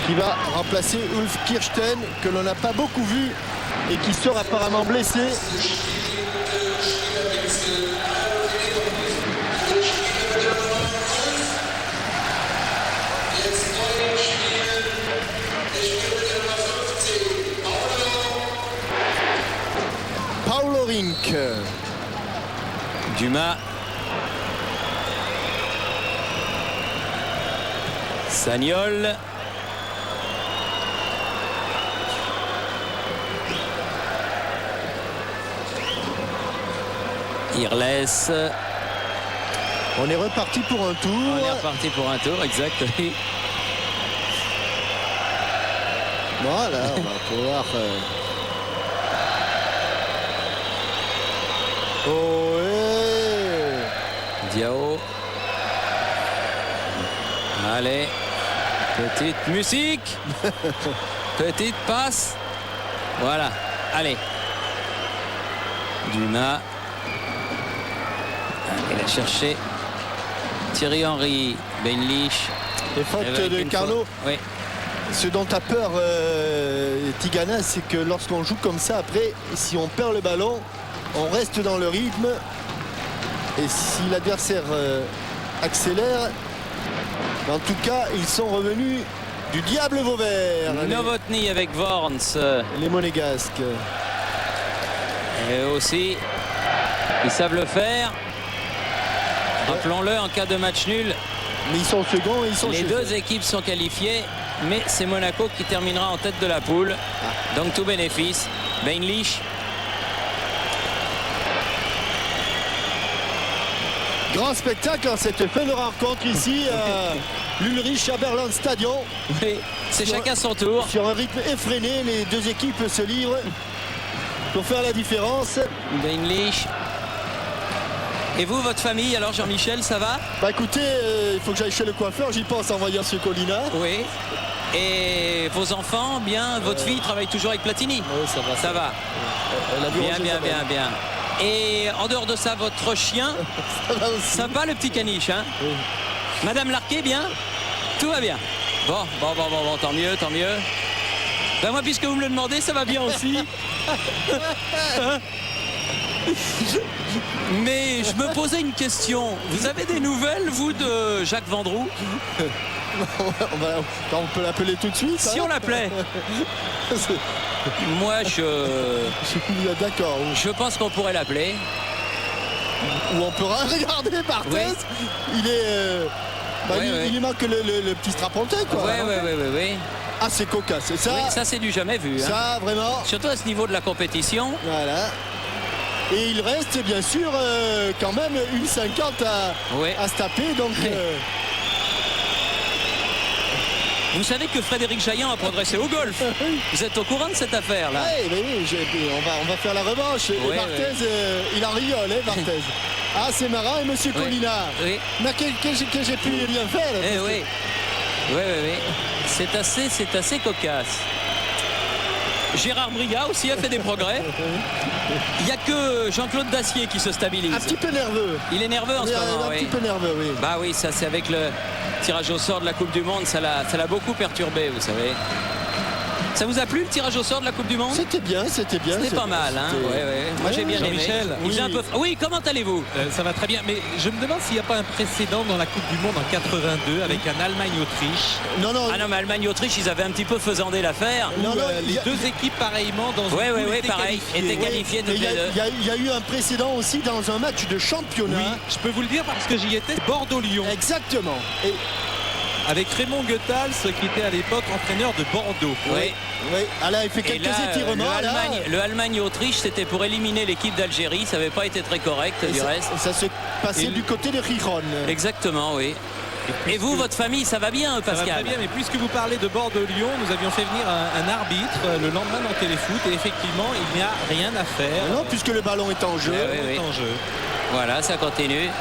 qui va remplacer Ulf Kirsten, que l'on n'a pas beaucoup vu et qui sort apparemment blessé. Paulo Rink. Dumas. Sagnol. Irles. On est reparti pour un tour. On est reparti pour un tour, exact. Oui. Voilà, on va pouvoir... Oh, Diao. Allez. Petite musique. Petite passe. Voilà. Allez. Dumas. Il a cherché Thierry Henry. Benlich. Et faute Avec de une Carlo. faute. Oui. Ce dont a peur Tigana, c'est que lorsqu'on joue comme ça, après, si on perd le ballon, on reste dans le rythme. Et si l'adversaire accélère, en tout cas, ils sont revenus du diable Vauvert. Novotny avec Worms. Les Monégasques. Et aussi, ils savent le faire. Rappelons-le, en cas de match nul, Mais ils sont seconds et ils sont les chez deux eux. équipes sont qualifiées, mais c'est Monaco qui terminera en tête de la poule. Donc tout bénéfice. Benlich. Grand spectacle en cette fin de rencontre ici à l'Ulrich Aberland Stadion. Oui, c'est Sur- chacun son tour. Sur un rythme effréné, les deux équipes se livrent pour faire la différence. Benlich. Et vous, votre famille, alors Jean-Michel, ça va? Bah écoutez, il faut que j'aille chez le coiffeur, j'y pense en voyant ce Colina. Oui. Et vos enfants, bien, votre fille travaille toujours avec Platini? Oui, ça va. Ça va. Elle a vu Bien, Roger bien, Zabel. bien, bien. Et en dehors de ça, votre chien, Ça va aussi. sympa le petit caniche, hein? Oui. Madame Larquet, bien? Tout va bien. Bon, tant mieux, tant mieux. Ben moi, puisque vous me le demandez, ça va bien aussi. Mais je me posais une question. Vous avez des nouvelles, vous, de Jacques Vendroux? on peut l'appeler tout de suite. Si hein. on l'appelait. Moi, Je suis d'accord. oui. je pense qu'on pourrait l'appeler. où on peut regarder Barthez. Oui. Il est. Ouais, il lui manque le petit strapontin, quoi. Oui. Ah, c'est cocasse. Ça, Oui, ça c'est du jamais vu. Hein. ça vraiment. Surtout à ce niveau de la compétition. Voilà. Et il reste bien sûr quand même 1,50 à se taper. Donc. Vous savez que Frédéric Jaillant a progressé au golf. Vous êtes au courant de cette affaire-là? Oui, on va faire la revanche. Et Barthez, il en rigole, hein, Barthez. Ah, c'est marrant, et monsieur Colina. Oui. Mais que j'ai pu bien faire. Eh oui. C'est assez cocasse. Gérard Brigat aussi a fait des progrès. Il n'y a que Jean-Claude Dacier qui se stabilise. Un petit peu nerveux. Il est nerveux en ce moment. Un petit peu nerveux, oui. Bah oui, ça c'est avec le tirage au sort de la Coupe du Monde, ça l'a beaucoup perturbé, vous savez. Ça vous a plu le tirage au sort de la Coupe du Monde? C'était bien. C'était pas mal, hein. Moi j'ai bien aimé. Jean-Michel, oui, comment allez-vous? Ça va très bien, mais je me demande s'il n'y a pas un précédent dans la Coupe du Monde en 82 avec un Allemagne-Autriche. Non. Ah non, mais Allemagne-Autriche, ils avaient un petit peu faisandé l'affaire. Les deux équipes pareillement dans une poule étaient qualifiées toutes les deux. Il y a eu un précédent aussi dans un match de championnat. Oui, je peux vous le dire parce que j'y étais. Bordeaux-Lyon. Exactement. Avec Raymond Goethals qui était à l'époque entraîneur de Bordeaux. Oui. Ah là, il fait quelques étirements. Le Allemagne-Autriche, c'était pour éliminer l'équipe d'Algérie. Ça n'avait pas été très correct du reste. Ça se passait du côté de Rijon. Exactement, oui. Et vous, votre famille, ça va bien, Pascal? Ça va très bien, mais puisque vous parlez de Bordeaux-Lyon, nous avions fait venir un arbitre le lendemain dans Téléfoot et effectivement, il n'y a rien à faire. Non, puisque le ballon est en jeu. Voilà, ça continue.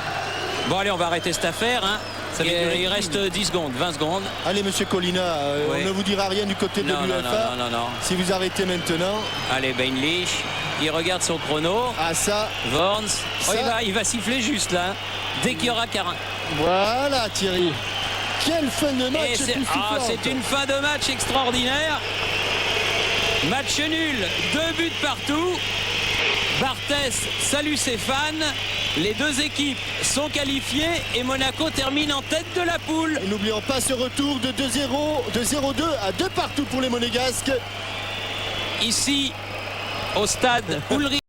Bon, allez, on va arrêter cette affaire. Hein. Il reste 10 secondes, 20 secondes. Allez, monsieur Colina, on ne vous dira rien du côté de l'UEFA. Non. Si vous arrêtez maintenant. Allez, Beinlich, il regarde son chrono. Ah, ça. Worms. Il va siffler juste là. Dès qu'il y aura 40. Voilà, Thierry. Quelle fin de match. C'est une fin de match extraordinaire. Match nul, 2 buts partout. Barthez salue ses fans. Les deux équipes sont qualifiées et Monaco termine en tête de la poule. Et n'oublions pas ce retour de 2-0, de 0-2 à 2 partout pour les Monégasques. Ici, au stade Ulrich.